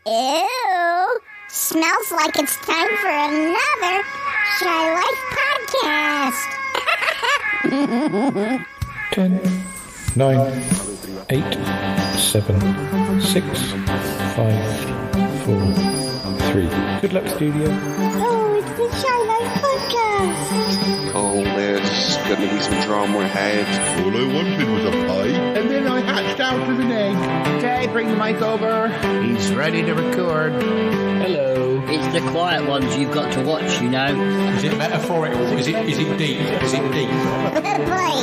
Ew! Smells like it's time for another Shy Life podcast. 10, 9, 8, 7, 6, 5, 4, 3. Good luck, studio. Oh, it's the Shy Life podcast. Oh, there's going to be some drama ahead. All I wanted was a pie, and then I hatched out of an egg. Okay, bring the mic over. He's ready to record. Hello. It's the quiet ones you've got to watch, you know. Is it metaphorical? Is it deep? Is it deep? Boy,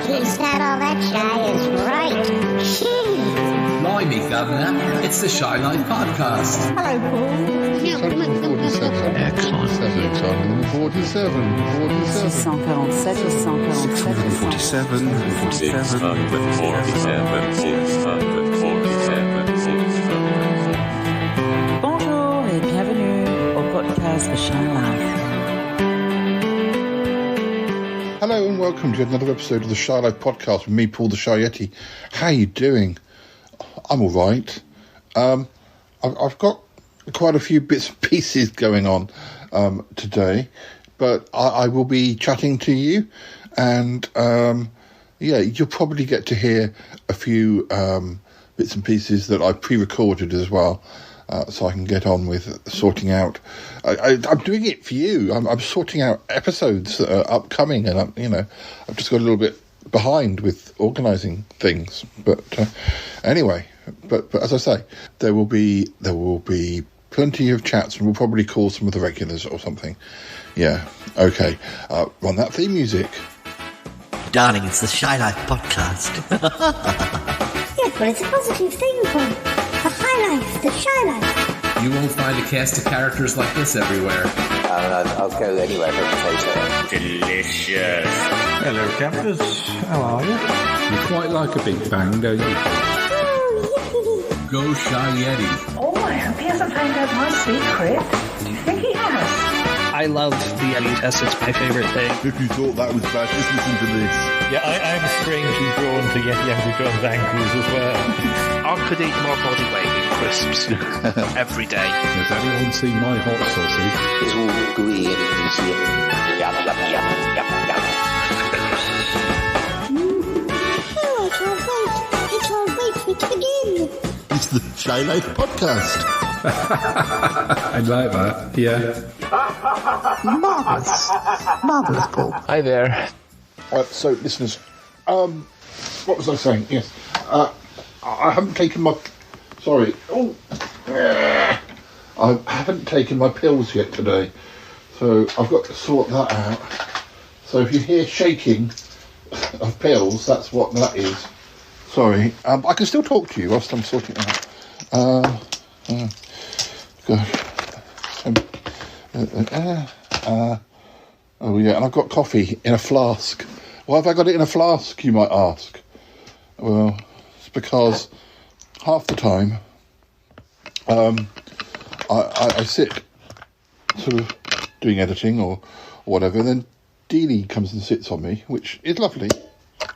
he's not all that shy is right. Jeez. Blimey, Governor, it's the Shy Life podcast. Hello, Paul. 47. Excellent. 47. 647. Bonjour et bienvenue au podcast The Shy Life. Hello and welcome to another episode of the Shy Life podcast with me, Paul the Shy Yeti. How you doing? I'm all right. I've got quite a few bits and pieces going on today, but I will be chatting to you, and you'll probably get to hear a few bits and pieces that I pre-recorded as well, so I can get on with sorting out. I'm doing it for you. I'm sorting out episodes that are upcoming, and I've just got a little bit behind with organising things. But anyway, but as I say, there will be plenty of chats, and we'll probably call some of the regulars or something. Yeah, okay. Run that theme music. Darling, it's the Shy Life podcast. Yeah, but it's a positive thing, Paul. The high life, the shy life. You won't find a cast of characters like this everywhere. I'll go anywhere for a potato. Delicious. Hello, campers. How are you? You quite like a Big Bang, don't you? Go Shy Yeti. Oh, I hope he hasn't found out my secret. Do you think he has? I love the Yeti test. It's my favorite thing. If you thought that was bad, just listen to this. Yeah, I'm strangely drawn to Yeti Uncle John's ankles as well. I could eat my body weight in crisps every day. Has anyone seen my hot sausage? It's all green and yum, yum, yum, yum, yum. Oh, I can't wait to begin. It's the Shy Life podcast. I like that, yeah. Marvellous, Paul. Hi there. So, listeners, what was I saying? Yes, I haven't taken my... Sorry. Oh, I haven't taken my pills yet today, so I've got to sort that out. So if you hear shaking of pills, that's what that is. Sorry. I can still talk to you whilst I'm sorting it out. Oh yeah, and I've got coffee in a flask. Why have I got it in a flask, you might ask? Well, it's because half the time I sit sort of doing editing or whatever, and then Deanie comes and sits on me, which is lovely.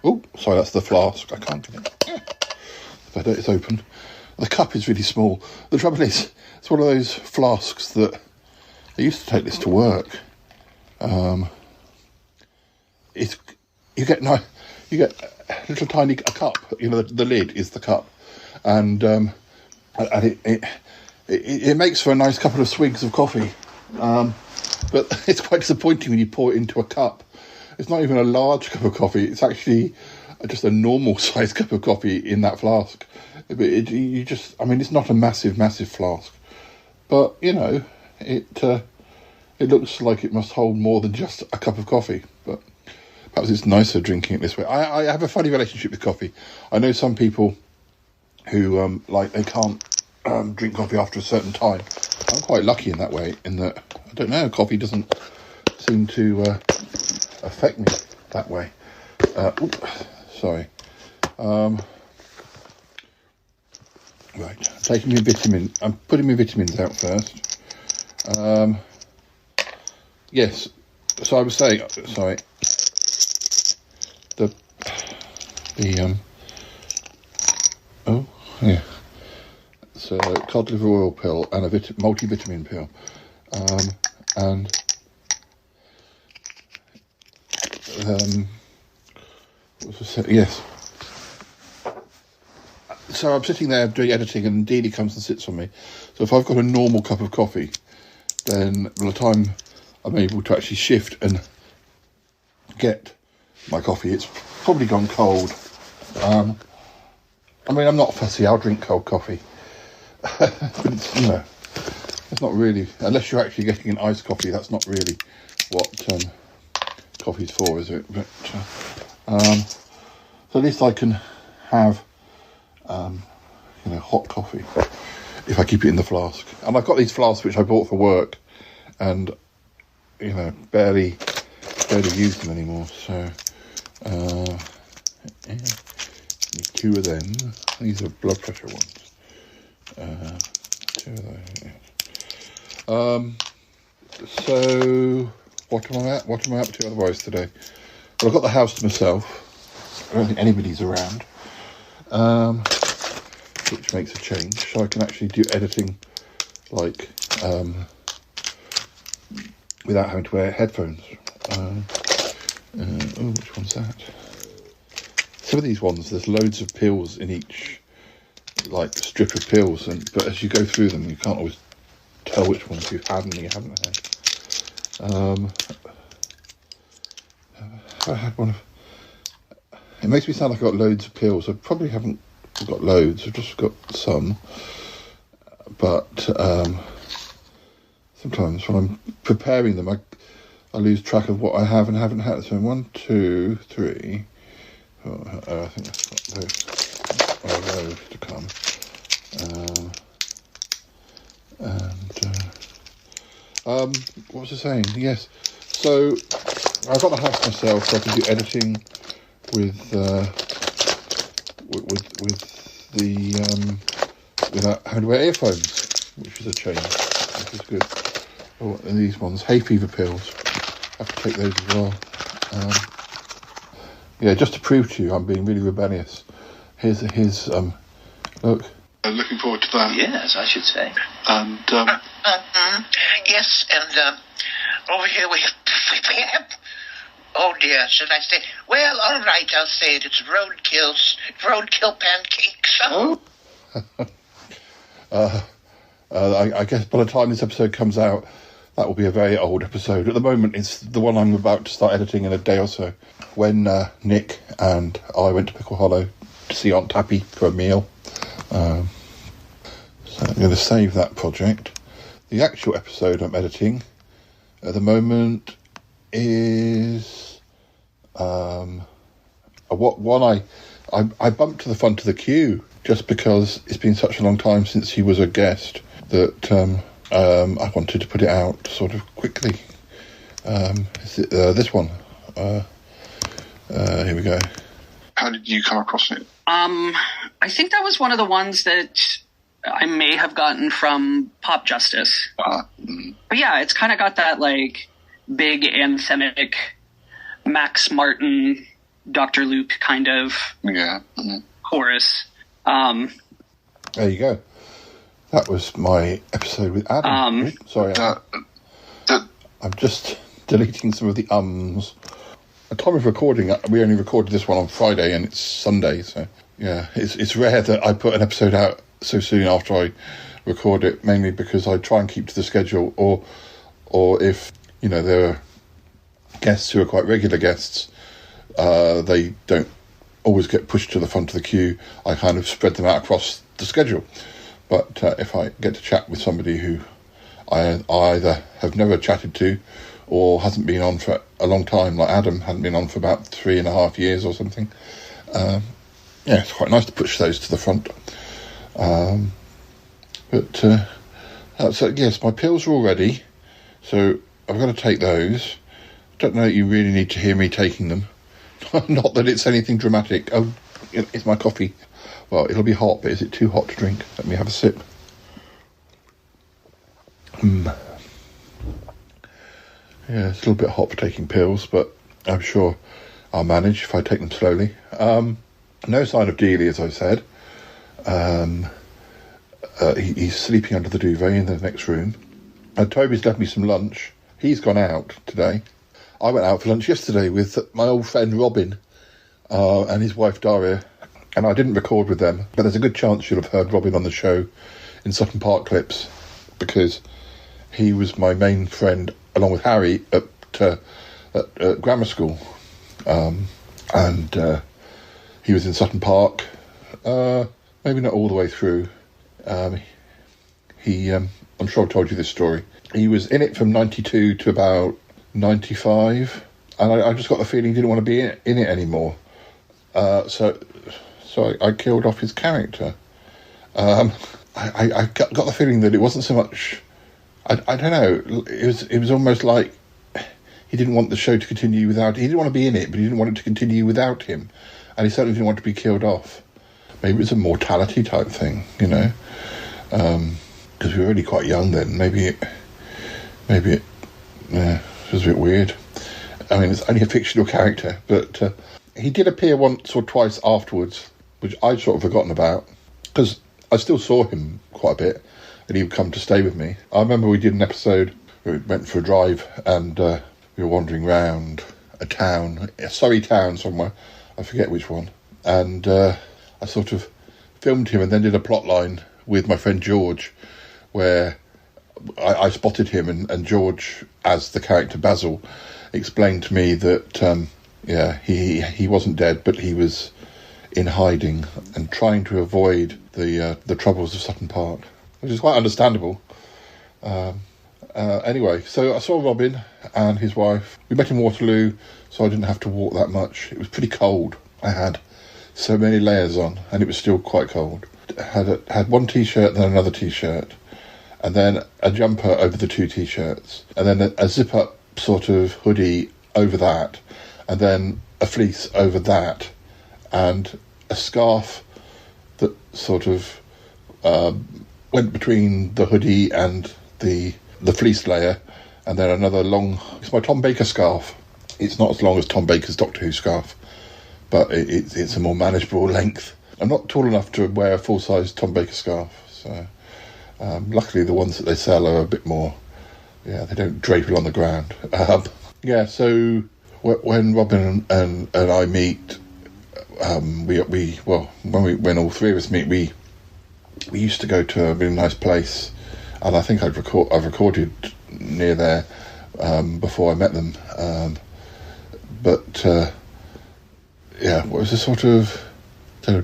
Oh, sorry, that's the flask. I can't get it. Better, it's open. The cup is really small. The trouble is, it's one of those flasks that I used to take this to work. You get a little tiny cup. You know, the lid is the cup, and it makes for a nice couple of swigs of coffee. But it's quite disappointing when you pour it into a cup. It's not even a large cup of coffee. It's actually just a normal sized cup of coffee in that flask. But it's not a massive flask. But it looks like it must hold more than just a cup of coffee. But perhaps it's nicer drinking it this way. I have a funny relationship with coffee. I know some people who they can't drink coffee after a certain time. I'm quite lucky in that way, in that I don't know, coffee doesn't seem to affect me that way. Sorry. Right, taking my vitamin. I'm putting my vitamins out first. Yes. So I was saying. Sorry. Oh yeah. It's a cod liver oil pill and a multivitamin pill. Yes. So I'm sitting there doing editing, and Deanie comes and sits on me. So if I've got a normal cup of coffee, then by the time I'm able to actually shift and get my coffee, it's probably gone cold. I mean, I'm not fussy. I'll drink cold coffee. But it's not really, unless you're actually getting an iced coffee, that's not really what coffee's for, is it? But so at least I can have hot coffee if I keep it in the flask. And I've got these flasks which I bought for work, and barely use them anymore. So need 2 of them. These are blood pressure ones. 2 of those. So what am I up to otherwise today? Well, I've got the house to myself. I don't think anybody's around, which makes a change. So I can actually do editing without having to wear headphones. Which one's that? Some of these ones, there's loads of pills in each strip of pills, but as you go through them, you can't always tell which ones you've had and you haven't had. I had one of. It makes me sound like I've got loads of pills. I probably haven't got loads. I've just got some. But sometimes when I'm preparing them, I lose track of what I have and haven't had. So 1, 2, 3. I think that's what those to come. What was I saying? Yes. So I've got the house myself, so I can do editing without having to wear earphones, which is a change, which is good. Oh, and these ones, hay fever pills. I have to take those as well. Just to prove to you I'm being really rebellious. Here's look. I'm looking forward to that. Yes, I should say. And yes, and over here we have. Oh dear, should I say? Well, all right, I'll say it. It's roadkill pancakes. Oh. I guess by the time this episode comes out, that will be a very old episode. At the moment, it's the one I'm about to start editing in a day or so. When Nick and I went to Pickle Hollow to see Aunt Tappy for a meal. So I'm going to save that project. The actual episode I'm editing at the moment is one I bumped to the front of the queue just because it's been such a long time since he was a guest that I wanted to put it out sort of quickly. Is it this one? Here we go. How did you come across it? I think that was one of the ones that I may have gotten from Pop Justice. But yeah, it's kind of got that big anthemic Max Martin, Dr. Luke kind of chorus. There you go. That was my episode with Adam. Sorry, I'm just deleting some of the ums. At time of recording, we only recorded this one on Friday and it's Sunday, so yeah, it's rare that I put an episode out so soon after I record it, mainly because I try and keep to the schedule, or if there are guests who are quite regular guests, they don't always get pushed to the front of the queue. I kind of spread them out across the schedule. But if I get to chat with somebody who I either have never chatted to or hasn't been on for a long time, like Adam hadn't been on for about 3.5 years or something, it's quite nice to push those to the front. So yes, my pills are all ready, so I've got to take those. Don't know that you really need to hear me taking them. Not that it's anything dramatic. Oh, it's my coffee. Well, it'll be hot, but is it too hot to drink? Let me have a sip. Yeah, it's a little bit hot for taking pills, but I'm sure I'll manage if I take them slowly. No sign of Dealey, as I said. he's sleeping under the duvet in the next room. And Toby's left me some lunch. He's gone out today. I went out for lunch yesterday with my old friend Robin and his wife Daria, and I didn't record with them, but there's a good chance you'll have heard Robin on the show in Sutton Park clips, because he was my main friend, along with Harry, at grammar school. And he was in Sutton Park, maybe not all the way through. I'm sure I've told you this story. He was in it from 92 to about 95, and I just got the feeling he didn't want to be in it anymore. So I killed off his character. I got the feeling that it wasn't so much... I don't know. It was almost like he didn't want the show to continue without... He didn't want to be in it, but he didn't want it to continue without him. And he certainly didn't want to be killed off. Maybe it was a mortality type thing, you know. Because we were really quite young then. Maybe it was a bit weird. I mean, it's only a fictional character, but he did appear once or twice afterwards, which I'd sort of forgotten about, because I still saw him quite a bit, and he would come to stay with me. I remember we did an episode where we went for a drive, and we were wandering round a Surrey town somewhere, I forget which one, and I sort of filmed him and then did a plot line with my friend George, where I spotted him, and George, as the character Basil, explained to me that he wasn't dead, but he was in hiding and trying to avoid the troubles of Sutton Park, which is quite understandable. Anyway, so I saw Robin and his wife. We met in Waterloo, so I didn't have to walk that much. It was pretty cold. I had so many layers on, and it was still quite cold. Had one T-shirt, then another T-shirt, and then a jumper over the two T-shirts, and then a zip-up sort of hoodie over that, and then a fleece over that, and a scarf that sort of went between the hoodie and the fleece layer, and then another long... It's my Tom Baker scarf. It's not as long as Tom Baker's Doctor Who scarf, but it's a more manageable length. I'm not tall enough to wear a full-size Tom Baker scarf, so luckily the ones that they sell are a bit more... Yeah, they don't drape it on the ground. So when Robin and I meet, when all three of us meet, we used to go to a really nice place, and I think I've recorded near there before I met them. What was a sort of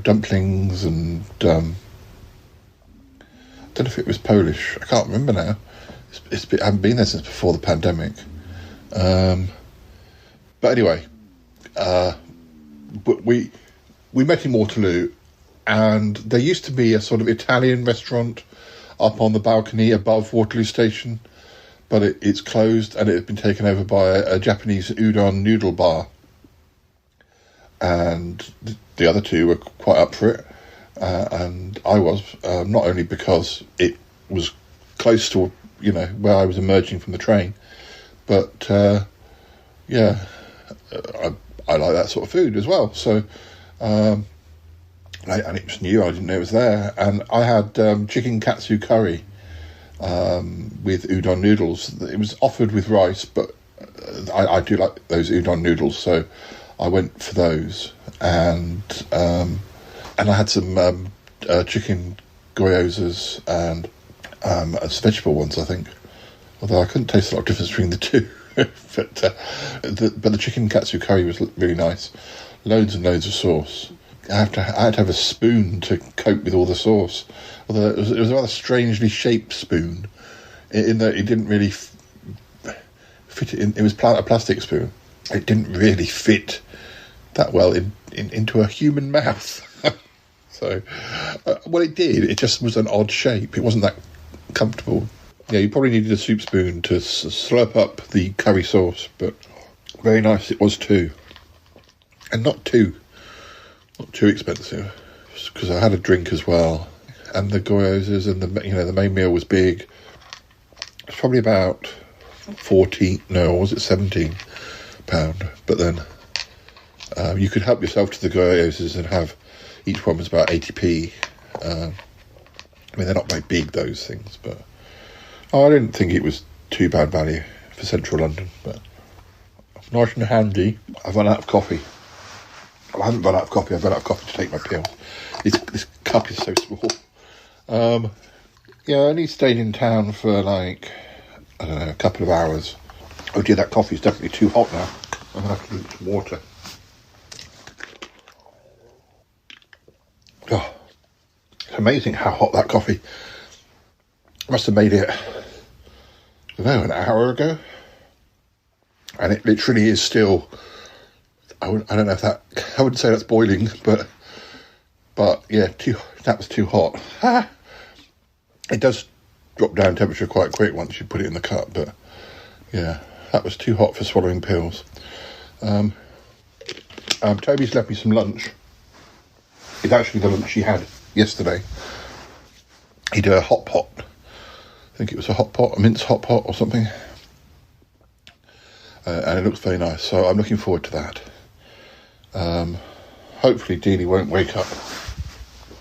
dumplings and I don't know if it was Polish. I can't remember now. I haven't been there since before the pandemic. But anyway, we met in Waterloo, and there used to be a sort of Italian restaurant up on the balcony above Waterloo Station, but it's closed, and it had been taken over by a Japanese udon noodle bar. And the other two were quite up for it, and I was, not only because it was close to, where I was emerging from the train, but I like that sort of food as well. So, and it was new, I didn't know it was there, and I had chicken katsu curry with udon noodles. It was offered with rice, but I do like those udon noodles, so I went for those, and I had some chicken gyozas and vegetable ones, I think. Although I couldn't taste a lot of difference between the two, but the chicken katsu curry was really nice. Loads and loads of sauce. I had to have a spoon to cope with all the sauce. Although it was a rather strangely shaped spoon, in that it didn't really fit in. It was a plastic spoon. It didn't really fit that well into a human mouth. So, it did. It just was an odd shape. It wasn't that comfortable. Yeah, you probably needed a soup spoon to slurp up the curry sauce, but very nice it was too. And not too expensive, because I had a drink as well. And the gyozas and the main meal was big. It's probably about £17? But then you could help yourself to the gyozas and have, each one was about 80p. I mean, they're not very big, those things, but I didn't think it was too bad value for central London, but nice and handy. I've run out of coffee. Well, I haven't run out of coffee, I've run out of coffee to take my pills. This cup is so small. I only stayed in town for like, I don't know, a couple of hours. Oh dear, that coffee's definitely too hot now. I'm going to have to drink some water. Oh, it's amazing how hot that coffee. I must have made it, I don't know, an hour ago. And it literally is still, I don't know if that, I wouldn't say that's boiling, but yeah, that was too hot. It does drop down temperature quite quick once you put it in the cup, but yeah, that was too hot for swallowing pills. Toby's left me some lunch. It's actually the lunch he had yesterday. He did a hot pot. I think it was a mince hot pot or something. And it looks very nice, so I'm looking forward to that. Hopefully Deanie won't wake up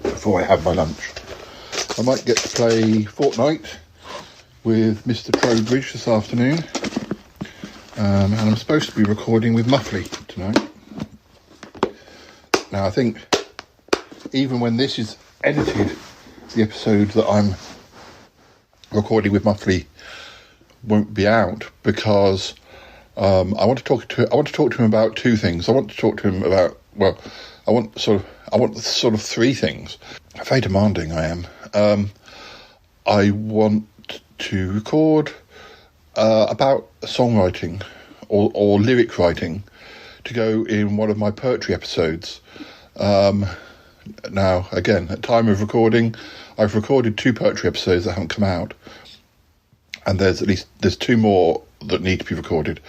before I have my lunch. I might get to play Fortnite with Mr. Trowbridge this afternoon. And I'm supposed to be recording with Muffley tonight. Now, I think even when this is edited, the episode that I'm recording with Muffley won't be out because I want to talk to him about two things. I want to talk to him about, well, I want sort of three things. Very demanding I am. I want to record about songwriting or lyric writing to go in one of my poetry episodes. Now, again, at time of recording, I've recorded 2 poetry episodes that haven't come out, and there's 2 more that need to be recorded,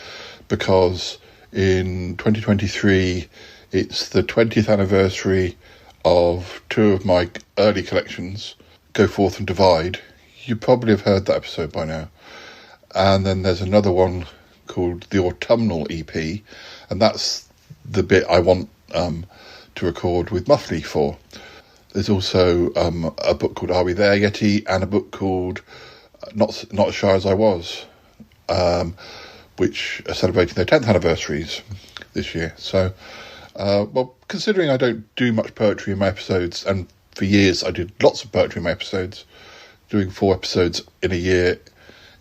because in 2023 it's the 20th anniversary of 2 of my early collections, Go Forth and Divide. You probably have heard that episode by now. And then there's another one called the Autumnal EP, and that's the bit I want to record with Muffley for. There's also a book called Are We There, Yeti, and a book called Not As Shy As I Was, which are celebrating their 10th anniversaries this year. So, well, considering I don't do much poetry in my episodes, and for years I did lots of poetry in my episodes, doing 4 episodes in a year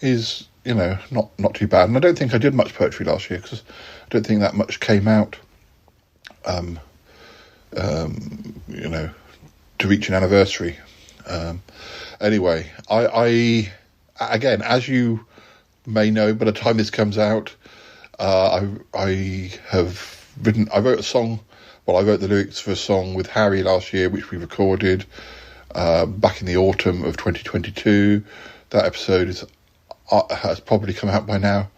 is, not too bad. And I don't think I did much poetry last year, because I don't think that much came out, to reach an anniversary. Anyway, I again, as you may know, by the time this comes out, I wrote a song. Well, I wrote the lyrics for a song with Harry last year, which we recorded back in the autumn of 2022. That episode has probably come out by now,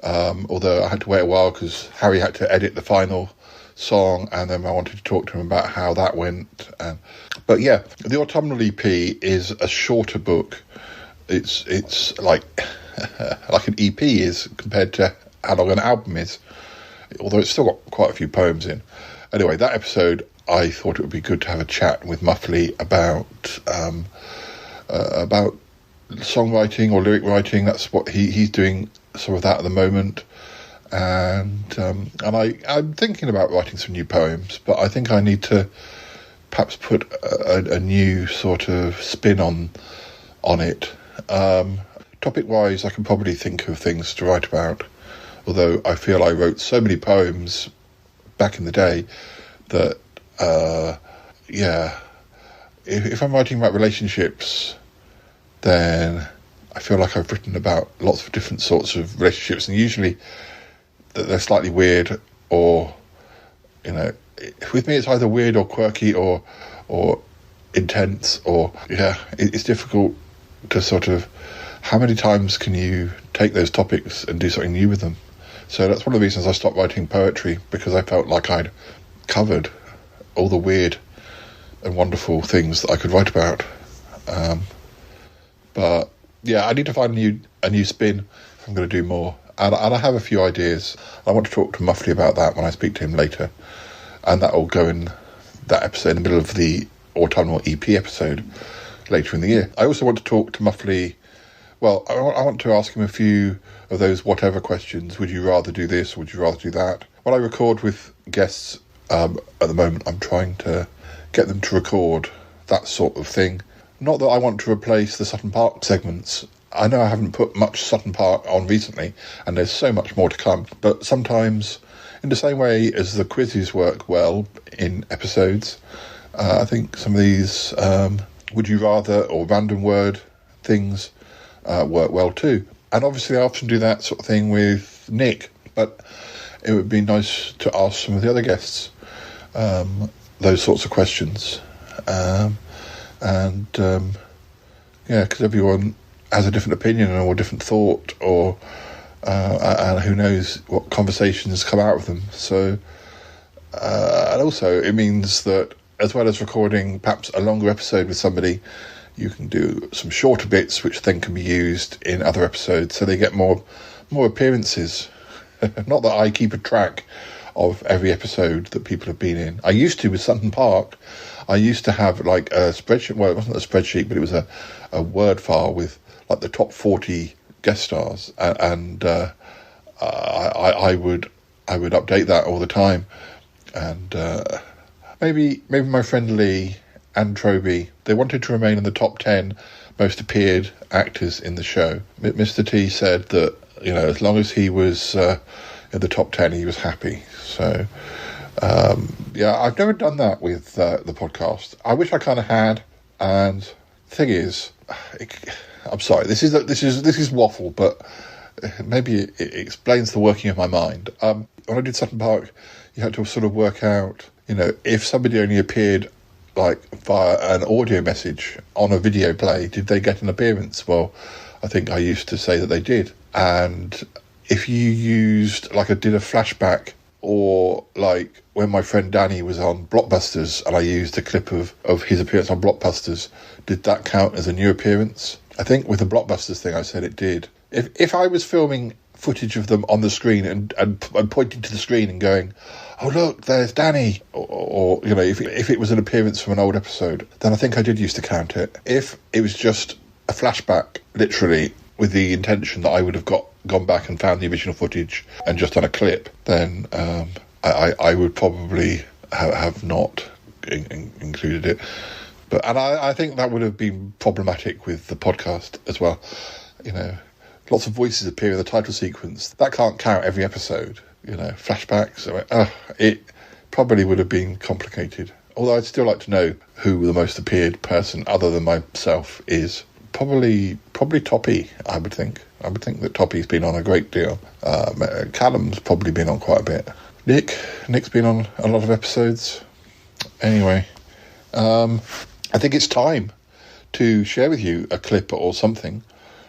although I had to wait a while because Harry had to edit the final song, and then I wanted to talk to him about how that went. But yeah, the Autumnal EP is a shorter book. It's like like an EP is compared to how long an album is, although it's still got quite a few poems in. Anyway, that episode, I thought it would be good to have a chat with Muffley about songwriting or lyric writing. That's what he's doing, some of that at the moment. And I'm thinking about writing some new poems, but I think I need to perhaps put a new sort of spin on it. Topic-wise, I can probably think of things to write about, although I feel I wrote so many poems back in the day that, if I'm writing about relationships, then I feel like I've written about lots of different sorts of relationships, and usually they're slightly weird, or, with me it's either weird or quirky or intense, or, it's difficult to sort of, how many times can you take those topics and do something new with them? So that's one of the reasons I stopped writing poetry, because I felt like I'd covered all the weird and wonderful things that I could write about. But yeah, I need to find a new spin if I'm going to do more. And I have a few ideas. I want to talk to Muffley about that when I speak to him later. And that will go in that episode, in the middle of the Autumnal EP episode. later in the year. I also want to talk to Muffley. Well, I want to ask him a few of those whatever questions. Would you rather do this? Or would you rather do that? When I record with guests at the moment, I'm trying to get them to record that sort of thing. Not that I want to replace the Sutton Park segments. I know I haven't put much Sutton Park on recently, and there's so much more to come. But sometimes, in the same way as the quizzes work well in episodes, I think some of these would you rather or random word things work well too. And obviously I often do that sort of thing with Nick, but it would be nice to ask some of the other guests those sorts of questions. Because everyone has a different opinion or a different thought, or and who knows what conversations come out of them. So, and also it means that as well as recording perhaps a longer episode with somebody, you can do some shorter bits which then can be used in other episodes, so they get more appearances. Not that I keep a track of every episode that people have been in. I used to with Sutton Park. I used to have like a spreadsheet. Well, it wasn't a spreadsheet, but it was a word file with like the top 40 guest stars, and I would update that all the time. And maybe my friend Lee and Troby, they wanted to remain in the top 10 most appeared actors in the show. Mr. T said that, as long as he was in the top 10, he was happy. So, I've never done that with the podcast. I wish I kind of had. And the thing is, I'm sorry, this is waffle, but maybe it explains the working of my mind. When I did Sutton Park, you had to sort of work out, if somebody only appeared like via an audio message on a video play, did they get an appearance? Well, I think I used to say that they did. And if you used did a flashback, or like when my friend Danny was on Blockbusters and I used a clip of his appearance on Blockbusters, did that count as a new appearance? I think with the Blockbusters thing I said it did. If I was filming footage of them on the screen and pointing to the screen and going, oh look, there's Danny, or if it was an appearance from an old episode, then I think I did used to count it. If it was just a flashback, literally with the intention that I would have gone back and found the original footage and just done a clip, then I would probably have not included it. But I think that would have been problematic with the podcast as well. Lots of voices appear in the title sequence. That can't count every episode. Flashbacks. It probably would have been complicated. Although I'd still like to know who the most appeared person other than myself is. Probably Toppy, I would think. I would think that Toppy's been on a great deal. Callum's probably been on quite a bit. Nick's been on a lot of episodes. Anyway, I think it's time to share with you a clip or something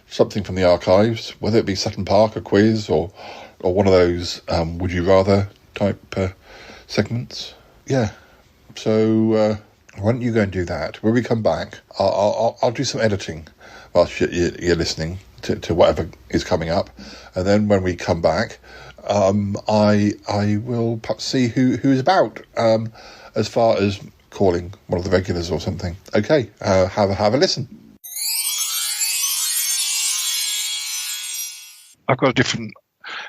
from the archives, whether it be Sutton Park, a quiz, or one of those would you rather type segments. Yeah. So why don't you go and do that? When we come back, I'll do some editing whilst you're listening to whatever is coming up, and then when we come back, I will perhaps see who is about, as far as calling one of the regulars or something. Okay, have a listen. I've got a different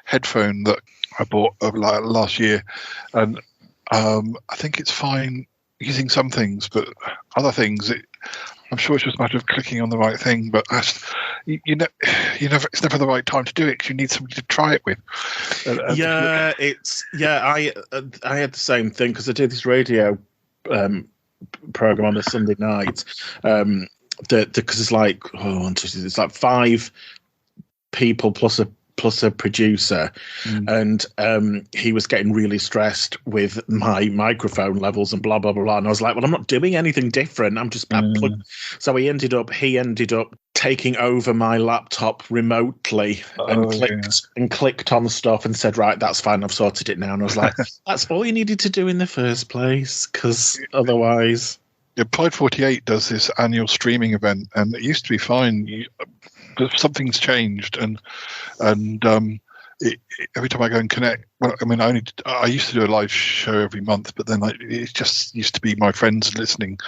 headphone that I bought last year, and I think it's fine using some things, but other things, I'm sure it's just a matter of clicking on the right thing. But it's never the right time to do it because you need somebody to try it with. I had the same thing because I did this radio program on a Sunday night. Because it's like it's like 5 people plus a producer, and he was getting really stressed with my microphone levels and blah blah blah, and I was like, well, I'm not doing anything different, I'm just so he ended up taking over my laptop remotely and clicked on stuff and said, right, that's fine, I've sorted it now. And I was like, that's all you needed to do in the first place, because otherwise. Yeah, Pride 48 does this annual streaming event, and it used to be fine. But something's changed, and every time I go and connect, well, I mean, I used to do a live show every month, but then it just used to be my friends listening.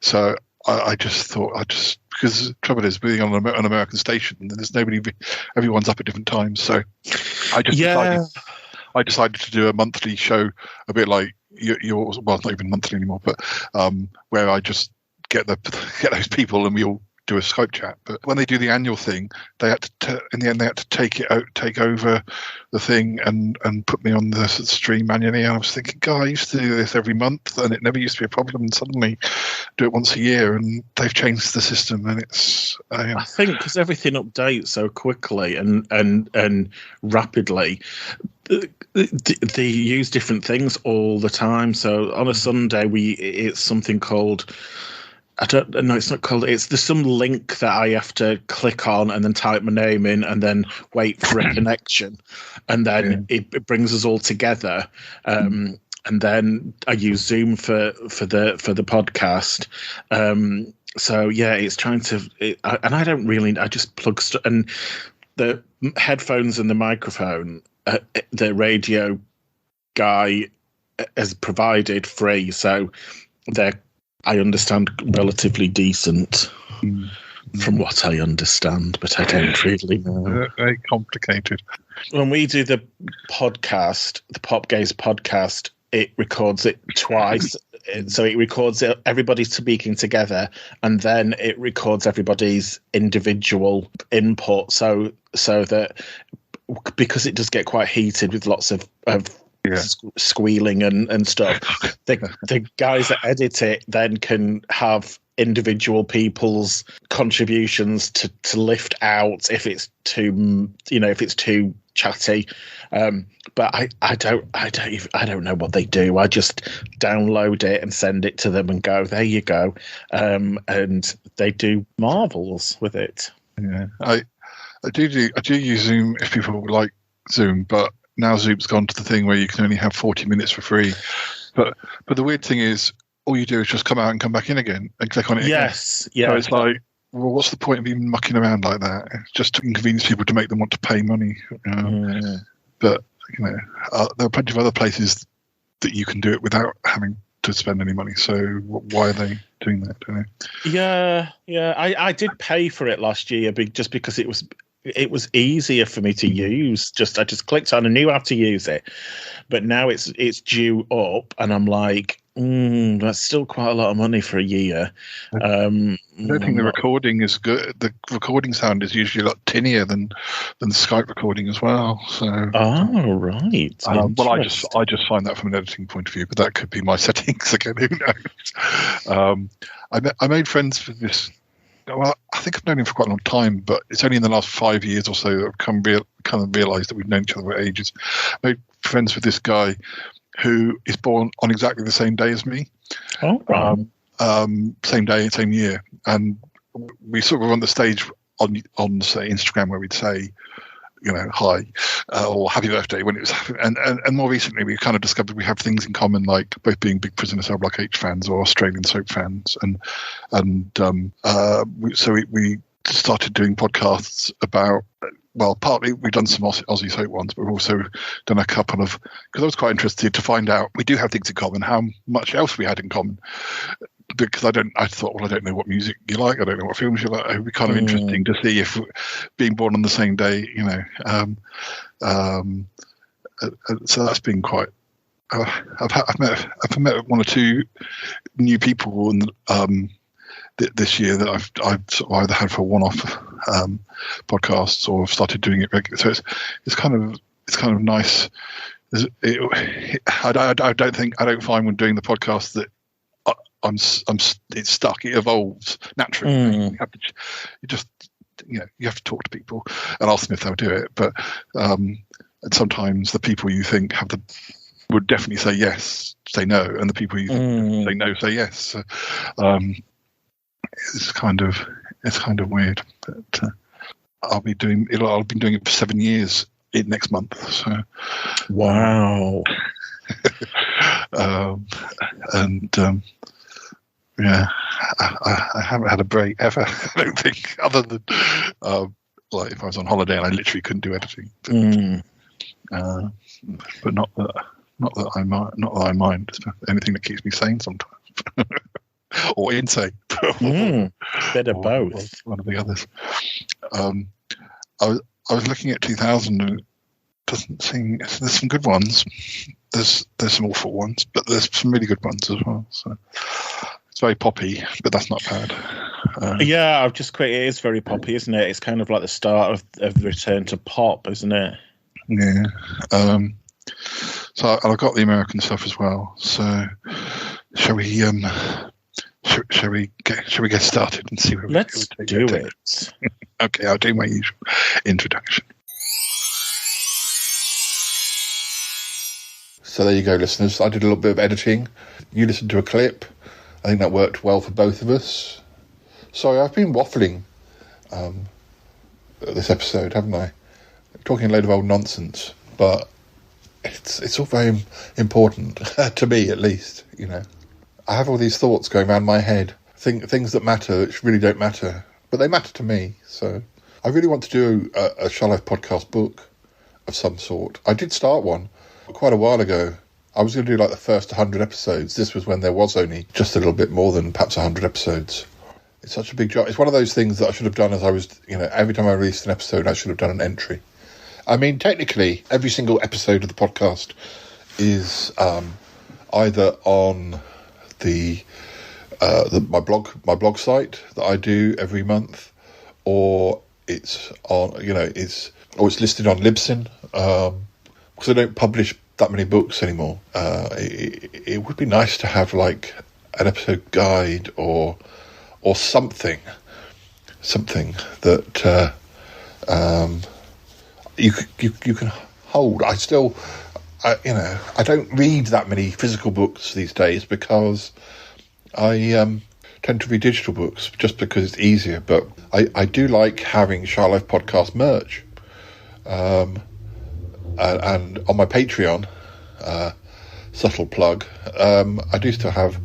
So I just thought because the trouble is being on an American station, there's nobody. Everyone's up at different times, so I just decided to do a monthly show, a bit like yours. Well, not even monthly anymore, but where I just get those people and we all do a Skype chat. But when they do the annual thing, they had to in the end they had to take over the thing and put me on the stream manually. And I was thinking, God, I used to do this every month and it never used to be a problem. And suddenly do it once a year, and they've changed the system, and it's. I think because everything updates so quickly and rapidly. They use different things all the time. So on a Sunday, it's something called. I don't know. It's not called. There's some link that I have to click on and then type my name in and then wait for a connection, and then it brings us all together. And then I use Zoom for the podcast. So yeah, it's trying to. And I don't really. I just plug and the headphones and the microphone. The radio guy has provided free, so they're. I understand relatively decent from what I understand, but I don't really know. Very complicated. When we do the podcast, the Pop Gaze podcast, it records it twice. So it records everybody speaking together, and then it records everybody's individual input. So that because it does get quite heated with lots of squealing and stuff. The guys that edit it then can have individual people's contributions to lift out if it's too chatty. But I don't know what they do. I just download it and send it to them and go, there you go. And they do marvels with it. Yeah, I do use Zoom if people like Zoom, but now Zoom's gone to the thing where you can only have 40 minutes for free. But the weird thing is, all you do is just come out and come back in again and click on it. Yes, again. So it's like, well, what's the point of even mucking around like that? It's just to inconvenience people to make them want to pay money. But there are plenty of other places that you can do it without having to spend any money. So why are they doing that? Don't know. Yeah. I did pay for it last year, just because it was easier for me to use. I just clicked on and knew how to use it. But now it's due up, and I'm like, that's still quite a lot of money for a year. I don't think the recording is good. The recording sound is usually a lot tinnier than Skype recording as well. So right. Well, I just find that from an editing point of view, but that could be my settings again. Who knows? I made friends with this. Well, I think I've known him for quite a long time, but it's only in the last 5 years or so that I've kind of realised that we've known each other for ages. I made friends with this guy who is born on exactly the same day as me. Oh, right. Same day, same year. And we sort of were on the stage on say, Instagram where we'd say, hi, or happy birthday when it was happening. And more recently, we kind of discovered we have things in common, like both being big Prisoner Cell Block H fans or Australian soap fans. So we started doing podcasts about, well, partly we've done some Aussie soap ones, but we've also done a couple of, because I was quite interested to find out, we do have things in common, how much else we had in common. Because I thought, well, I don't know what music you like, I don't know what films you like. It would be kind of interesting to see if being born on the same day, so that's been quite. I've met one or two new people this year that I've sort of either had for one-off podcasts or have started doing it regularly. So it's kind of nice. I don't find when doing the podcast that. It's stuck. It evolves naturally. You have to talk to people and ask them if they'll do it. But and sometimes the people you think would definitely say yes, say no, and the people you think say no, say yes. So, it's kind of weird. But I've been doing it for 7 years next month. So wow. Yeah, I haven't had a break ever. I don't think, other than like if I was on holiday and I literally couldn't do editing. But not that I mind. It's anything that keeps me sane sometimes. or insane. Bit of both. One of the others. I was looking at 2000 and it doesn't seem there's some good ones. There's some awful ones, but there's some really good ones as well. So it's very poppy, but that's not bad. Yeah, I've just quit. It is very poppy, isn't it? It's kind of like the start of the return to pop, isn't it? Yeah. So I've got the American stuff as well. So shall we get started and see where Let's do it. Okay, I'll do my usual introduction. So there you go, listeners. I did a little bit of editing. You listened to a clip. I think that worked well for both of us. Sorry, I've been waffling this episode, haven't I? Talking a load of old nonsense, but it's all very important to me, at least. You know, I have all these thoughts going around my head, things that matter, which really don't matter, but they matter to me. So I really want to do a Shy Life podcast book of some sort. I did start one quite a while ago. I was going to do like the first 100 episodes. This was when there was only just a little bit more than perhaps 100 episodes. It's such a big job. It's one of those things that I should have done as I was, every time I released an episode, I should have done an entry. I mean, technically, every single episode of the podcast is either on my blog site that I do every month, or it's on, it's listed on Libsyn, because I don't publish that many books anymore. It would be nice to have like an episode guide or something that you can hold. I don't read that many physical books these days because I tend to read digital books just because it's easier. But I do like having Shy Life podcast merch. And on my Patreon, subtle plug, I do still have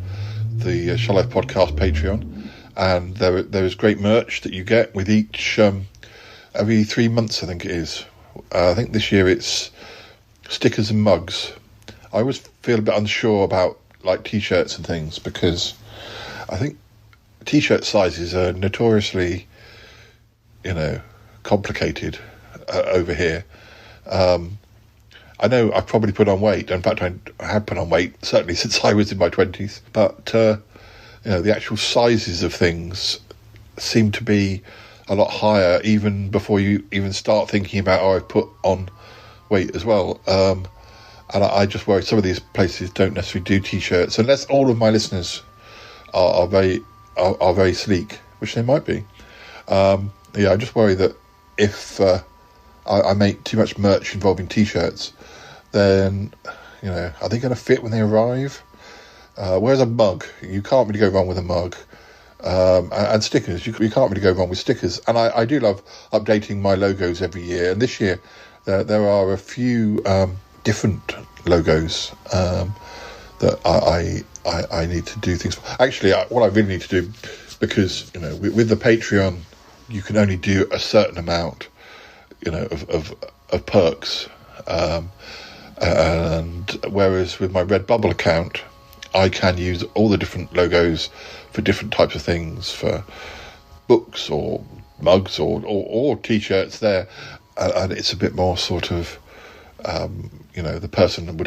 the Shy Life podcast Patreon, and there is great merch that you get with each every 3 months, I think it is. I think this year it's stickers and mugs. I always feel a bit unsure about like t-shirts and things because I think t-shirt sizes are notoriously, complicated over here. I know I've probably put on weight. In fact, I have put on weight, certainly since I was in my 20s. But, the actual sizes of things seem to be a lot higher even before you even start thinking about, I've put on weight as well. And I just worry some of these places don't necessarily do T-shirts, unless all of my listeners are very sleek, which they might be. I just worry that if I make too much merch involving T-shirts, then, are they going to fit when they arrive? Whereas a mug, you can't really go wrong with a mug. And stickers, you can't really go wrong with stickers. And I do love updating my logos every year. And this year, there are a few different logos that I need to do things for. Actually, what I really need to do, because, with the Patreon, you can only do a certain amount, of perks. And whereas with my Redbubble account, I can use all the different logos for different types of things, for books or mugs or T-shirts there, and it's a bit more sort of, the person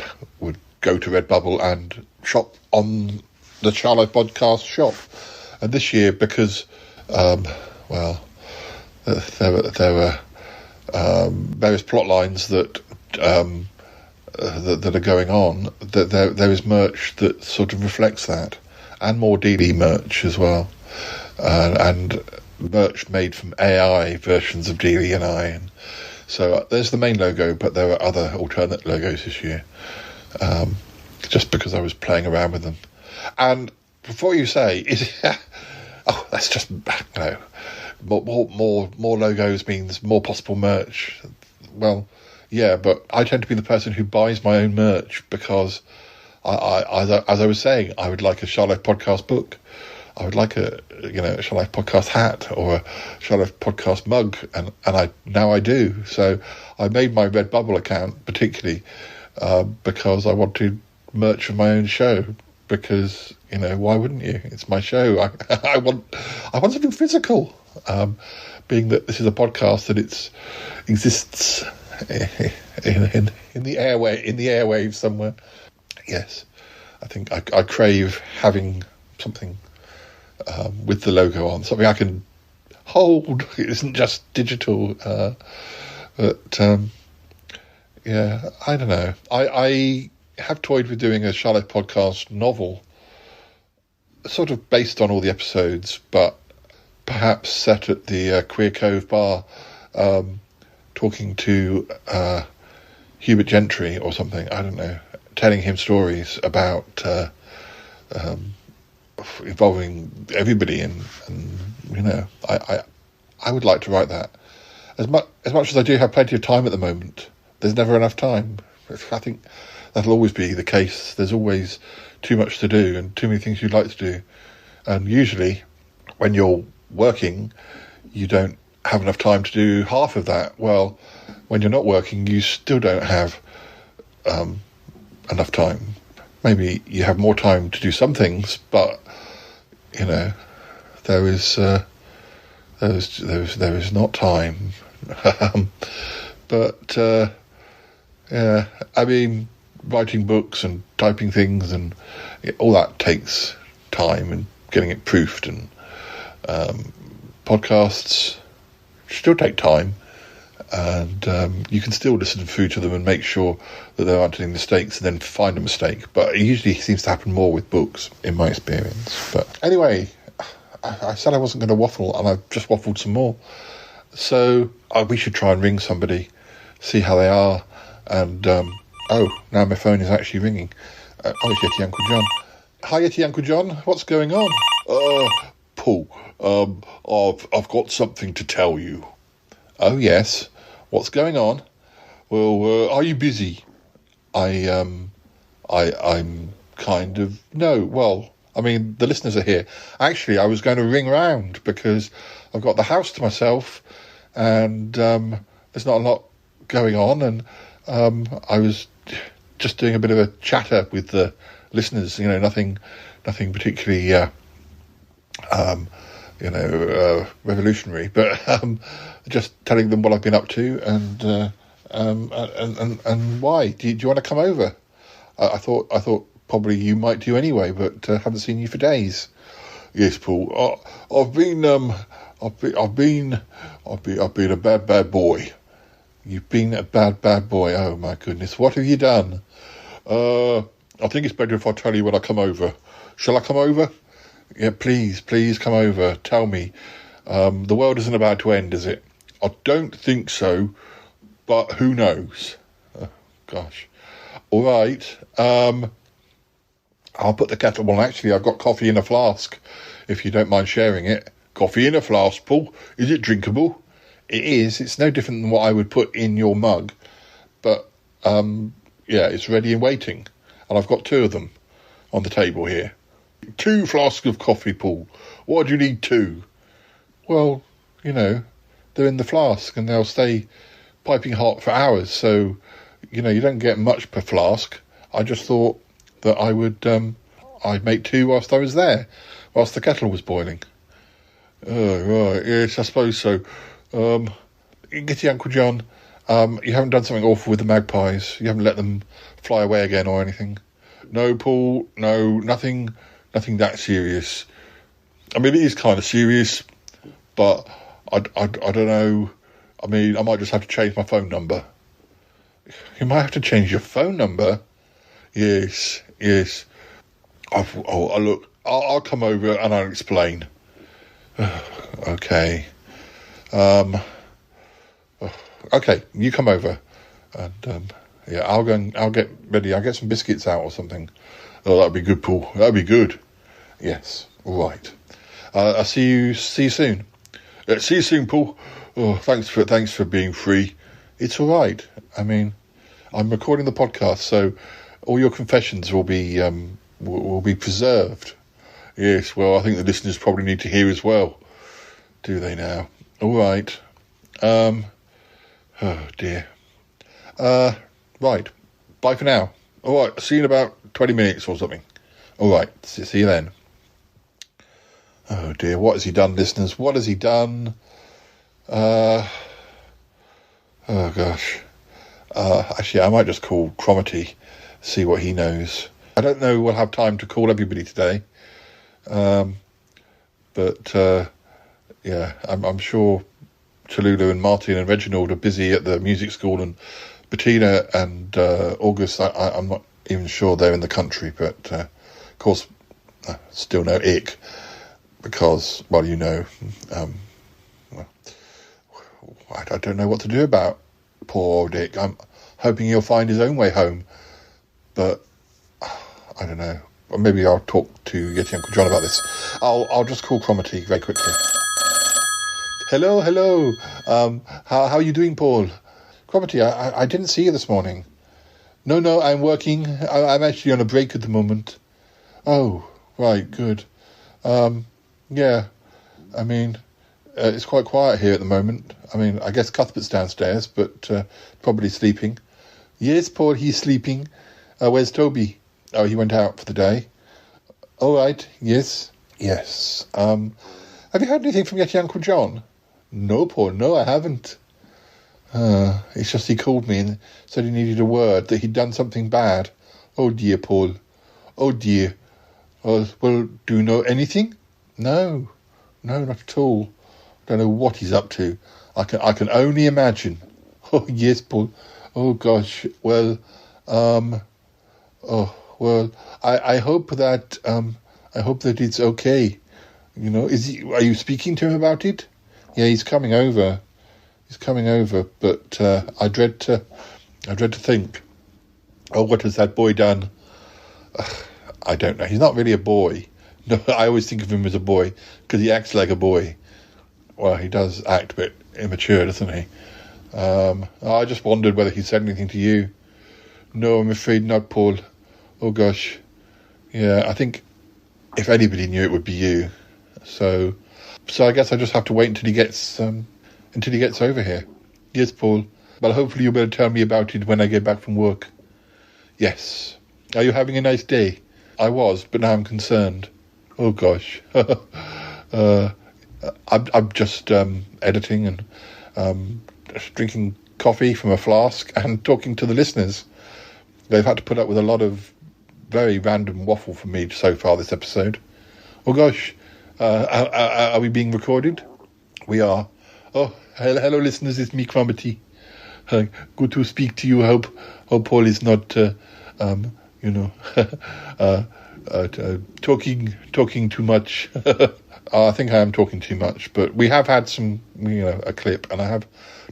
would go to Redbubble and shop on the Shy Life podcast shop. And this year, because, there were various plot lines that are going on, that there is merch that sort of reflects that, and more DD merch as well, and merch made from AI versions of DD and I. And so there's the main logo, but there are other alternate logos this year, just because I was playing around with them. And before you say, that's just more logos means more possible merch. Well, yeah, but I tend to be the person who buys my own merch because, as I was saying, I would like a Shy Life podcast book. I would like a Shy Life podcast hat or a Shy Life podcast mug, and I do. So I made my Redbubble account particularly because I wanted merch of my own show. because, why wouldn't you? It's my show. I want something physical. Being that this is a podcast, that it exists in the airwaves somewhere. Yes, I think I crave having something with the logo on, something I can hold. It isn't just digital. But yeah, I don't know. I have toyed with doing a Charlotte podcast novel, sort of based on all the episodes, but perhaps set at the Queer Cove bar, talking to Hubert Gentry or something. I don't know, telling him stories about involving everybody, and I would like to write that. As much as I do have plenty of time at the moment, there's never enough time. I think that'll always be the case. There's always too much to do and too many things you'd like to do. And usually, when you're working, you don't have enough time to do half of that. Well, when you're not working, you still don't have enough time. Maybe you have more time to do some things, but there is not time. But yeah, I mean, writing books and typing things and all that takes time, and getting it proofed, and podcasts still take time, and you can still listen through to them and make sure that there aren't any mistakes, and then find a mistake. But it usually seems to happen more with books, in my experience. But anyway, I said I wasn't going to waffle, and I've just waffled some more. So we should try and ring somebody, see how they are. And now my phone is actually ringing. It's Yeti Uncle John. Hi, Yeti Uncle John. What's going on? Paul, I've got something to tell you. Oh yes. What's going on? Well, are you busy? I'm kind of... No, well, I mean, the listeners are here. Actually, I was going to ring round because I've got the house to myself, and there's not a lot going on, and I was just doing a bit of a chatter with the listeners, nothing particularly revolutionary, but just telling them what I've been up to, and why. Do you want to come over? I thought probably you might do anyway, but haven't seen you for days. Yes, Paul. I've been a bad boy. You've been a bad boy. Oh my goodness, what have you done? I think it's better if I tell you when I come over. Shall I come over? Yeah, please come over. Tell me. The world isn't about to end, is it? I don't think so, but who knows? Oh, gosh. All right. I'll put the kettle on. Actually, I've got coffee in a flask, if you don't mind sharing it. Coffee in a flask, Paul? Is it drinkable? It is. It's no different than what I would put in your mug. But, yeah, it's ready and waiting. And I've got 2 of them on the table here. 2 flasks of coffee, Paul. Why do you need 2? Well, they're in the flask and they'll stay piping hot for hours. So, you don't get much per flask. I just thought that I'd make 2 whilst I was there, whilst the kettle was boiling. Oh, right. Yes, I suppose so. Yeti Uncle John, you haven't done something awful with the magpies. You haven't let them fly away again or anything. No, Paul. No, nothing that serious. I mean, it is kind of serious, but I don't know. I mean, I might just have to change my phone number. You might have to change your phone number? Yes. Look, I'll come over and I'll explain. Okay. Okay, you come over, and yeah, I'll go and I'll get ready. I'll get some biscuits out or something. Oh, that'd be good, Paul. That'd be good. Yes. All right. I'll see you soon. See you soon, Paul. Oh, thanks for being free. It's all right. I mean, I'm recording the podcast, so all your confessions will be preserved. Yes. Well, I think the listeners probably need to hear as well. Do they now? All right. Oh dear. Right. Bye for now. All right. See you in about 20 minutes or something. All right, see you then. Oh dear, what has he done, listeners? What has he done? Oh gosh. Actually, I might just call Cromitty, see what he knows. I don't know we'll have time to call everybody today. But I'm sure Tallulah and Martin and Reginald are busy at the music school, and Bettina and August, I'm not even sure they're in the country, but of course, still no ick, because, well, I don't know what to do about poor old Dick. I'm hoping he'll find his own way home, but I don't know. Or maybe I'll talk to Yeti Uncle John about this. I'll just call Cromitty very quickly. Hello. How are you doing, Paul? Cromitty, I didn't see you this morning. No, I'm working. I'm actually on a break at the moment. Oh, right, good. Yeah, I mean, it's quite quiet here at the moment. I mean, I guess Cuthbert's downstairs, but probably sleeping. Yes, Paul, he's sleeping. Where's Toby? Oh, he went out for the day. All right, yes. Have you heard anything from Yeti Uncle John? No, Paul, no, I haven't. It's just he called me and said he needed a word, that he'd done something bad. Oh, dear, Paul. Oh, dear. Well, do you know anything? No, not at all. Don't know what he's up to. I can only imagine. Oh, yes, Paul. Oh, gosh. Well, I hope that it's okay. Are you speaking to him about it? Yeah, he's coming over. But I dread to think. Oh, what has that boy done? I don't know. He's not really a boy. No, I always think of him as a boy because he acts like a boy. Well, he does act a bit immature, doesn't he? I just wondered whether he said anything to you. No, I'm afraid not, Paul. Oh, gosh. Yeah, I think if anybody knew, it would be you. So I guess I just have to wait until he gets over here. Yes, Paul. Well, hopefully you'll be able to tell me about it when I get back from work. Yes. Are you having a nice day? I was, but now I'm concerned. Oh, gosh. I'm just editing and drinking coffee from a flask and talking to the listeners. They've had to put up with a lot of very random waffle from me so far this episode. Oh, gosh. Are we being recorded? We are. Oh, hello, listeners. It's me, Cromitty. Good to speak to you. Hope Paul is not, talking too much. I think I am talking too much, but we have had some, a clip, and I have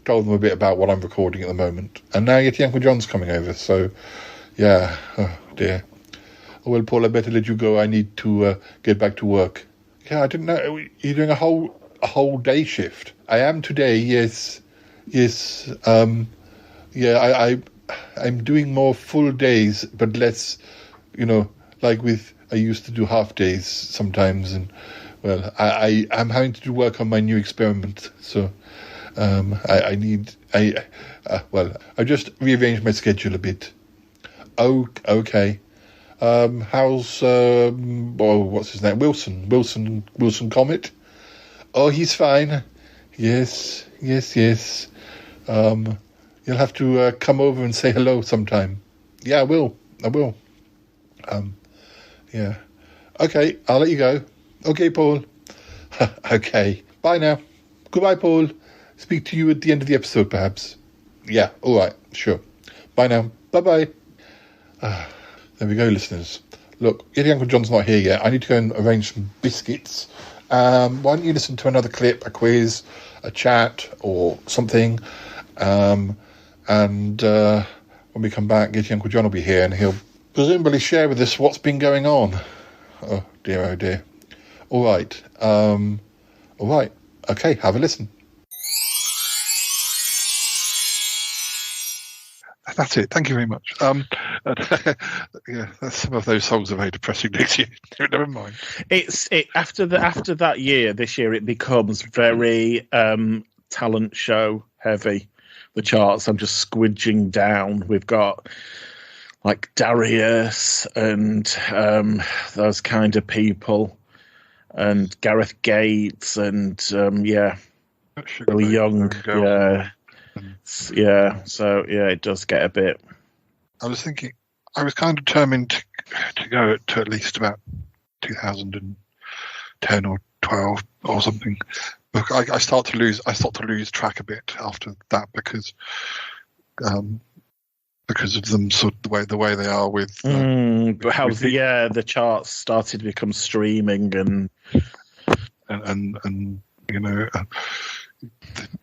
told them a bit about what I'm recording at the moment. And now Yeti Uncle John's coming over, so yeah. Oh dear. Oh, well, Paul, I better let you go. I need to get back to work. Yeah, I didn't know you're doing a whole day shift. I am today. Yes. I'm doing more full days, but less. I used to do half days sometimes, and well, I'm having to do work on my new experiment. So, I just rearranged my schedule a bit. Oh, okay. How's what's his name? Wilson Comet? Oh, he's fine. Yes. You'll have to come over and say hello sometime. Yeah, I will. Yeah. Okay, I'll let you go. Okay, Paul. Okay. Bye now. Goodbye, Paul. Speak to you at the end of the episode, perhaps. Yeah, all right. Sure. Bye now. Bye-bye. There we go, listeners. Look, Yeti Uncle John's not here yet. I need to go and arrange some biscuits. Why don't you listen to another clip, a quiz, a chat, or something? And when we come back, Yeti Uncle John will be here, and he'll presumably share with us what's been going on. Oh dear. All right. Okay, have a listen. That's it. Thank you very much. Yeah, some of those songs are very depressing next year. Never mind. After that year, this year it becomes very talent show heavy. The charts. I'm just squidging down. We've got like Darius and those kind of people, and Gareth Gates and Billy Young. So it does get a bit. I was thinking, I was kind of determined to go to at least about 2010 or 12 or something. But I start to lose track a bit after that because of them sort of the way they are with. But how the charts started to become streaming and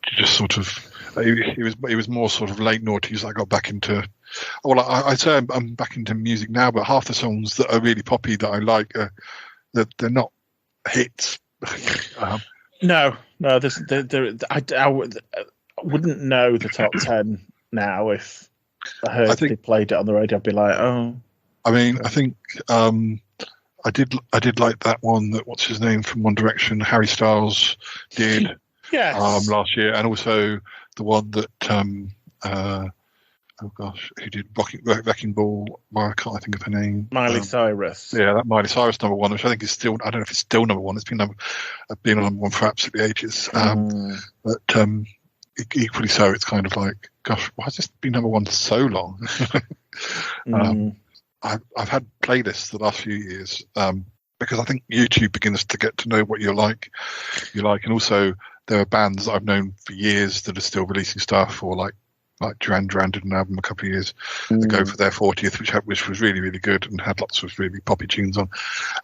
just sort of it was more sort of late noughties. I got back into. Well, I'd say I'm back into music now, but half the songs that are really poppy that I like, that they're not hits. No. I wouldn't know the top 10 now if I heard they played it on the radio. I'd be like, oh. I mean, I think I did like that one that what's his name from One Direction, Harry Styles did last year, and also the one that who did Wrecking Ball? Why can't I think of her name? Miley Cyrus. Yeah, that Miley Cyrus number one, which I think is still. I don't know if it's still number one. It's been on number one for absolutely ages. But equally so, it's kind of like, gosh, why has this been number one for so long? I've had playlists the last few years because I think YouTube begins to get to know what you like, and also there are bands that I've known for years that are still releasing stuff, or like Duran Duran did an album a couple of years ago for their 40th, which was really, really good and had lots of really poppy tunes on.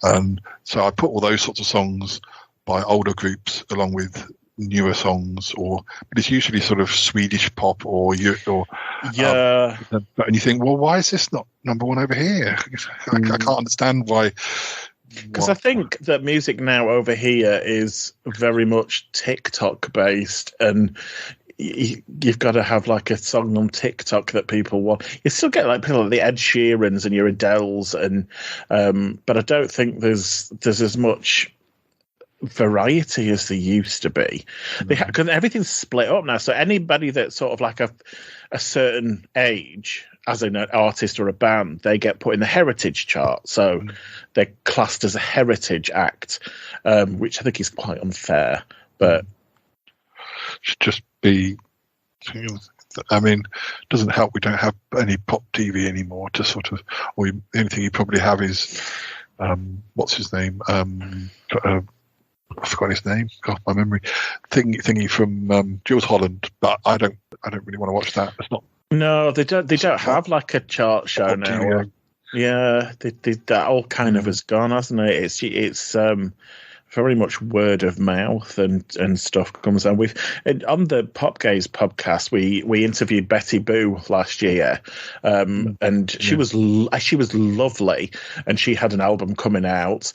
And so I put all those sorts of songs by older groups along with newer songs, but it's usually sort of Swedish pop and you think, well, why is this not number one over here? I can't understand why. Because I think that music now over here is very much TikTok based, and you've got to have like a song on TikTok that people want. You still get like people like the Ed Sheerans and your Adeles, and but I don't think there's as much variety as there used to be, because everything's split up now. So anybody that's sort of like a certain age, as an artist or a band, they get put in the heritage chart. So they're classed as a heritage act, which I think is quite unfair. But should just be. I mean, it doesn't help we don't have any pop TV anymore. To sort of, or the only thing you probably have is what's his name? I forgot his name. God, my memory. Thingy from Jules Holland, but I don't really want to watch that. It's not. No, they don't. They don't have like a chart show now. Yeah, that all kind of has gone, hasn't it? It's very much word of mouth and stuff comes on. On the Pop Gaze podcast, we interviewed Betty Boo last year, and she was lovely, and she had an album coming out.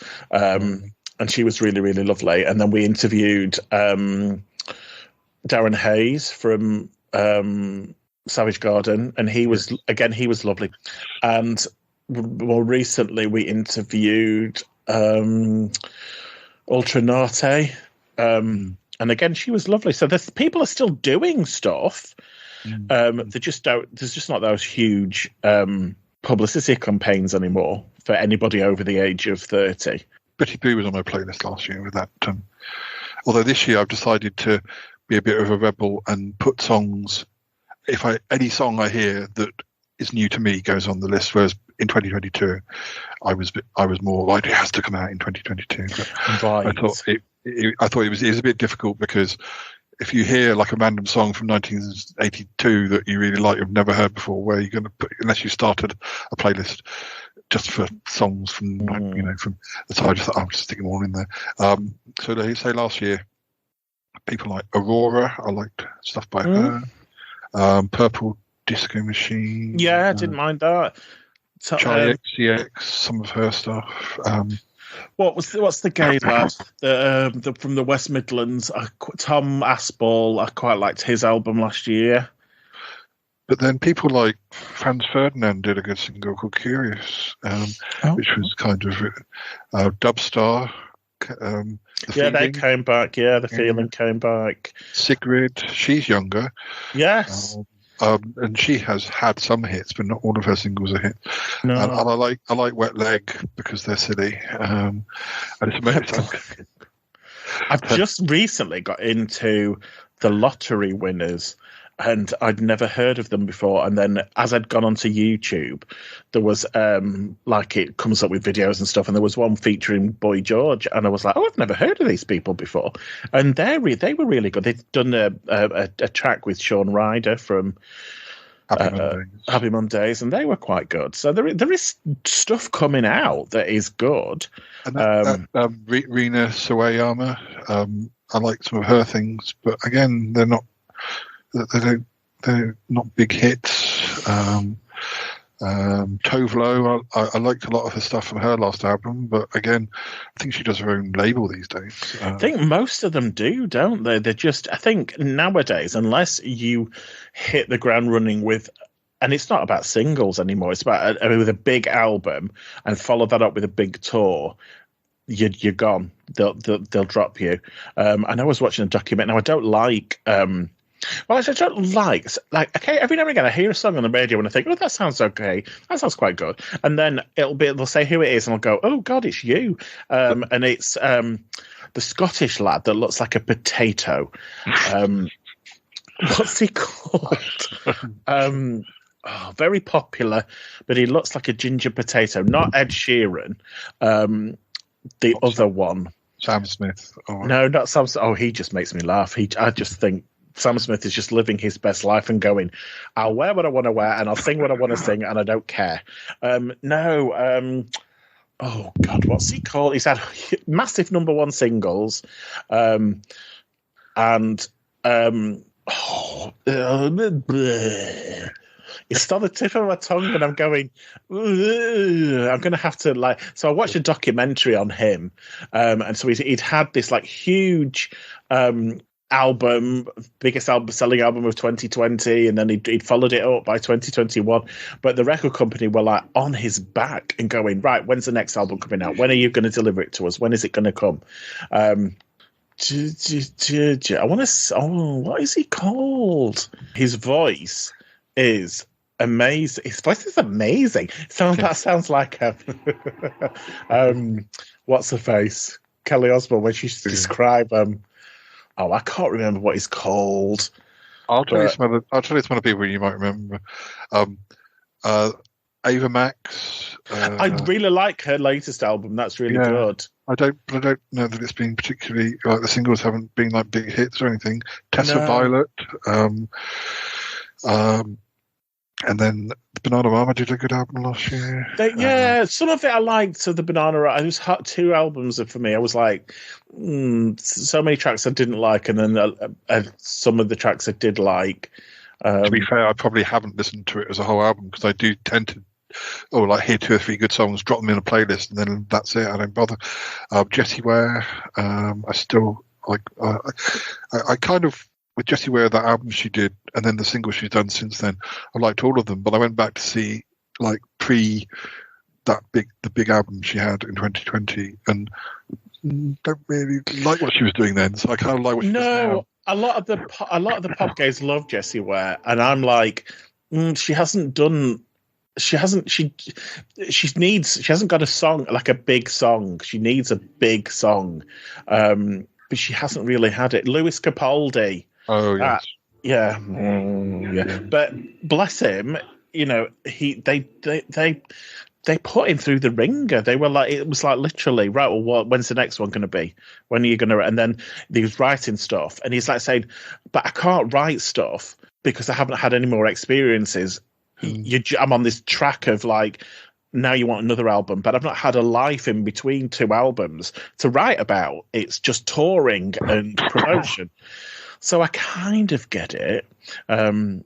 And she was really, really lovely. And then we interviewed Darren Hayes from Savage Garden, and he was lovely. And more recently, we interviewed Ultranate, and again, she was lovely. So people are still doing stuff. They just don't. There's just not those huge publicity campaigns anymore for anybody over the age of 30. Betty Boo was on my playlist last year with that. Although this year I've decided to be a bit of a rebel and put songs. Any song I hear that is new to me goes on the list. Whereas in 2022, I was more like it has to come out in 2022. But right. I thought it was a bit difficult because if you hear like a random song from 1982 that you really like, you've never heard before, where you're going to put, unless you started a playlist just for songs from from the time, I just thought I'll just stick them all in there. So they say last year, people like Aurora, I liked stuff by her. Purple Disco Machine. Yeah, I didn't mind that. Charlie XCX, some of her stuff. What's the gay lad from the West Midlands? Tom Aspall. I quite liked his album last year. But then people like Franz Ferdinand did a good single called Curious, which was kind of Dubstar. They came back. Yeah, the feeling came back. Sigrid, she's younger. Yes. And she has had some hits, but not all of her singles are hits. No. And I like Wet Leg because they're silly. And it's amazing. I've just recently got into the lottery winners, and I'd never heard of them before. And then as I'd gone onto YouTube, there was like it comes up with videos and stuff, and there was one featuring Boy George, and I was like, oh, I've never heard of these people before. And they were really good. They'd done a track with Shaun Ryder from Happy Mondays, and they were quite good. So there is stuff coming out that is good. And Rina Sawayama, I like some of her things, but again, they're not big hits. Tovlo, I liked a lot of her stuff from her last album, but again, I think she does her own label these days. I think most of them do, don't they? They're just, I think nowadays, unless you hit the ground running with, and it's not about singles anymore, it's about with a big album and follow that up with a big tour, you're gone. They'll drop you. And I was watching a documentary. Now, I don't like. Well, I don't like, okay, every now and again I hear a song on the radio and I think, oh, that sounds okay. That sounds quite good. And then they'll say who it is and I'll go, oh, God, it's you. And it's the Scottish lad that looks like a potato. What's he called? Very popular, but he looks like a ginger potato. Not Ed Sheeran. The other one. Sam Smith. No, not Sam Smith. Oh, he just makes me laugh. I just think Sam Smith is just living his best life and going, I'll wear what I want to wear and I'll sing what I want to sing and I don't care. Oh, God, what's he called? He's had massive #1 singles. It's on the tip of my tongue and I'm going, I'm going to have to so I watched a documentary on him. And so he'd had this huge album, biggest selling album of 2020, and then he'd followed it up by 2021. But the record company were on his back and going, right, when's the next album coming out? When are you going to deliver it to us? When is it going to come? I want to. Oh, what is he called? His voice is amazing. His voice is amazing. That sounds like what's her face? Kelly Osbourne when she describe I can't remember what he's called. I'll tell you some other people you might remember. Ava Max. I really like her latest album. That's really good. I don't know that it's been particularly the singles haven't been big hits or anything. Tessa Violet. And then the Banana Rama did a good album last year. Some of it I liked. So the Banana Rama, it was 2 albums for me. I was like, so many tracks I didn't like, and then some of the tracks I did like. To be fair, I probably haven't listened to it as a whole album because I do tend to, hear 2 or 3 good songs, drop them in a playlist, and then that's it. I don't bother. Jessie Ware, I still like. I kind of. With Jessie Ware, that album she did, and then the singles she's done since then, I liked all of them. But I went back to see the big album she had in 2020, and don't really like what she was doing then. So I kind of like what she does now. A lot of the pop gays love Jessie Ware, and I'm like, she hasn't got a song a big song. She needs a big song, but she hasn't really had it. Lewis Capaldi. Oh yes. Yeah. But bless him, they put him through the ringer. They were it was literally, right, well, when's the next one going to be? When are you going to? And then he was writing stuff, and he's saying, but I can't write stuff because I haven't had any more experiences. I'm on this track of now you want another album, but I've not had a life in between 2 albums to write about. It's just touring and promotion. So I kind of get it. And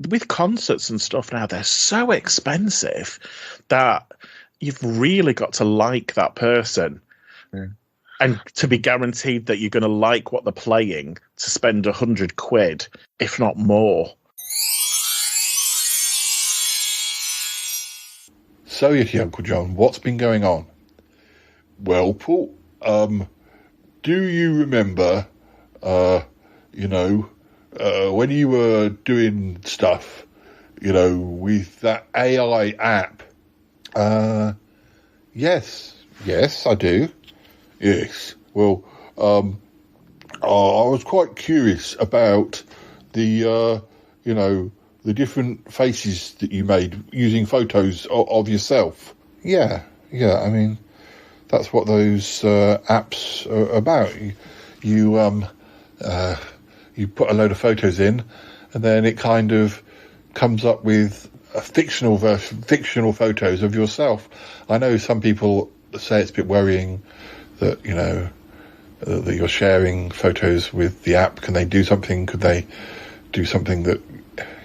with concerts and stuff now, they're so expensive that you've really got to like that person. Yeah. And to be guaranteed that you're going to like what they're playing to spend £100, if not more. So, Yeti Uncle John, what's been going on? Well, Paul, do you remember, when you were doing stuff, with that AI app, yes, I do. Yes. Well, I was quite curious about the different faces that you made using photos of yourself. Yeah. I mean, that's what those apps are about. You put a load of photos in, and then it kind of comes up with a fictional photos of yourself. I know some people say it's a bit worrying that that you're sharing photos with the app. Can they do something? Could they do something that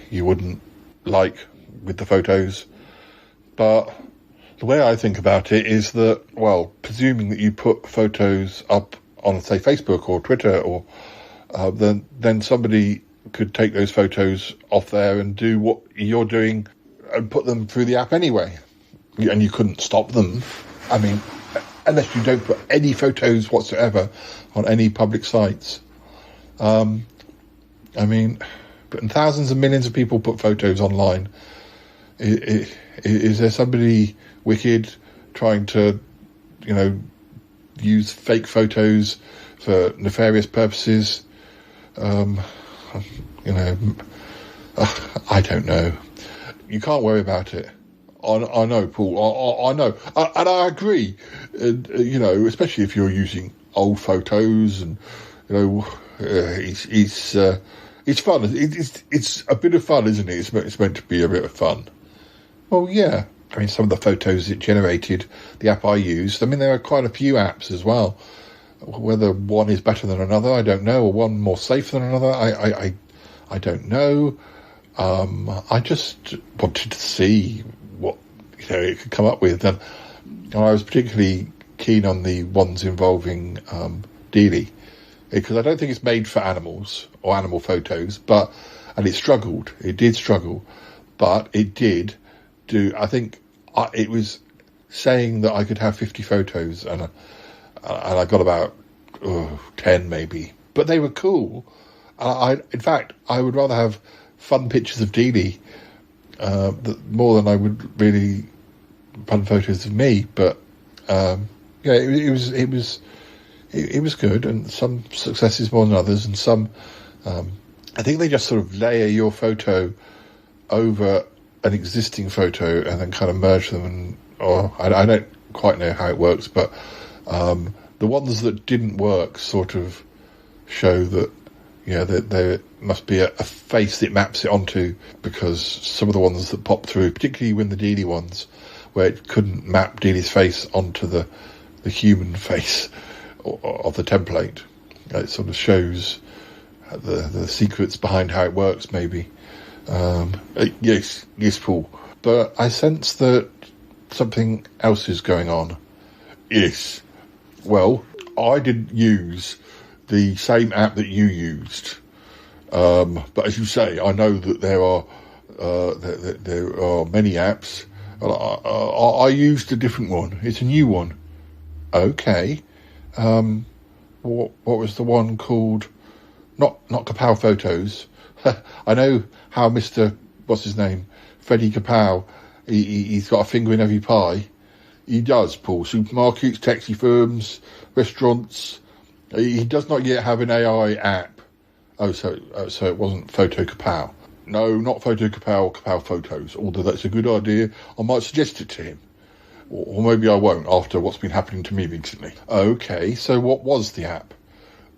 you wouldn't like with the photos? But the way I think about it is that, well, presuming that you put photos up on, say, Facebook or Twitter, or then somebody could take those photos off there and do what you're doing and put them through the app anyway. And you couldn't stop them. I mean, unless you don't put any photos whatsoever on any public sites. I mean, but thousands and millions of people put photos online. Is there somebody wicked trying to, use fake photos for nefarious purposes? I don't know. You can't worry about it. I know, Paul. I know, and I agree. Especially if you're using old photos, and it's fun. It's a bit of fun, isn't it? It's meant to be a bit of fun. Well, yeah. I mean, some of the photos it generated, the app I used. I mean, there are quite a few apps as well. Whether one is better than another, I don't know, or one more safe than another, I don't know. I just wanted to see what it could come up with, and I was particularly keen on the ones involving Dealey, because I don't think it's made for animals or animal photos, and it did struggle, but it did do. I think it was saying that I could have 50 photos, and I got about 10 maybe, but they were cool. In fact, I would rather have fun pictures of Dealey more than I would really fun photos of me. But it was good, and some successes more than others, and some I think they just sort of layer your photo over an existing photo and then kind of merge them, I don't quite know how it works, but the ones that didn't work sort of show that that there must be a face that maps it onto, because some of the ones that popped through, particularly when the Dealey ones, where it couldn't map Dealey's face onto the human face of the template, it sort of shows the secrets behind how it works, maybe. Yes, Paul. But I sense that something else is going on. Yes. Well, I didn't use the same app that you used, but as you say, I know that there are many apps. I used a different one. It's a new one. Okay. What was the one called? Not Kapow Photos. I know how Mr. What's his name? Freddie Kapow. He's got a finger in every pie. He does, Paul. Supermarkets, taxi firms, restaurants. He does not yet have an AI app. So it wasn't Photo Kapow. No, not Photo Kapow or Kapow Photos. Although that's a good idea, I might suggest it to him. Or maybe I won't, after what's been happening to me recently. Okay, so what was the app?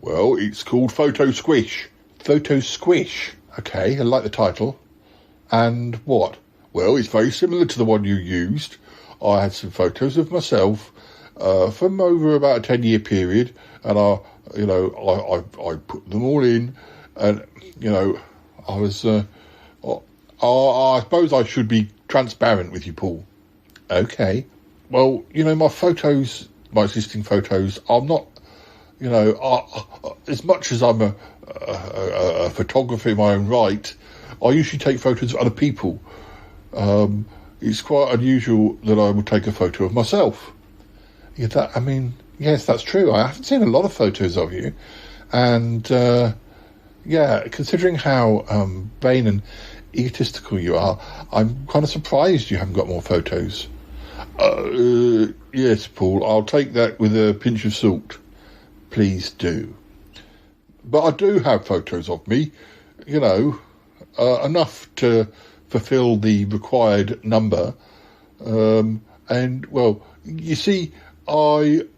Well, it's called Photo Squish. Photo Squish. Okay, I like the title. And what? Well, it's very similar to the one you used. I had some photos of myself from over about a 10-year period, and I put them all in, and I was. I suppose I should be transparent with you, Paul. Okay. Well, my photos, my existing photos, I'm not. As much as I'm a photographer in my own right, I usually take photos of other people. It's quite unusual that I would take a photo of myself. Yes, that's true. I haven't seen a lot of photos of you, and Yeah, considering how vain and egotistical you are, I'm kind of surprised you haven't got more photos. Yes, Paul, I'll take that with a pinch of salt. Please do. But I do have photos of me, enough to fulfill the required number. And, well, you see, don't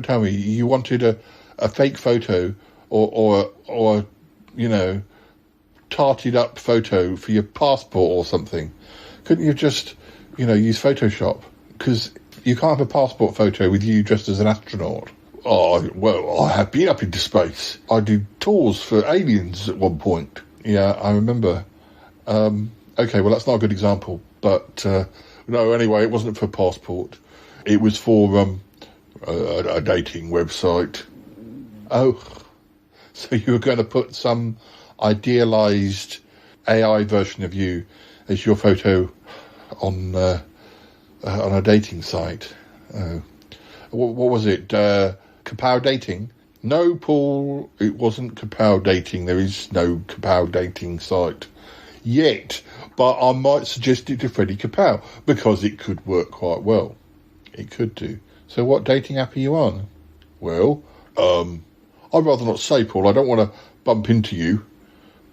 tell me, you wanted a fake photo or tarted up photo for your passport or something. Couldn't you just, use Photoshop? Because you can't have a passport photo with you dressed as an astronaut. Oh, well, I have been up into space. I did tours for aliens at one point. Yeah, I remember. Okay, well, that's not a good example. But, no, anyway, it wasn't for passport. It was for a dating website. Oh, so you were going to put some idealised AI version of you as your photo on a dating site. What was it? Kapow dating? No, Paul, it wasn't Kapow dating. There is no Kapow dating site yet, but I might suggest it to Freddie Kapow because it could work quite well. It could do. So what dating app are you on? Well, I'd rather not say, Paul. I don't want to bump into you.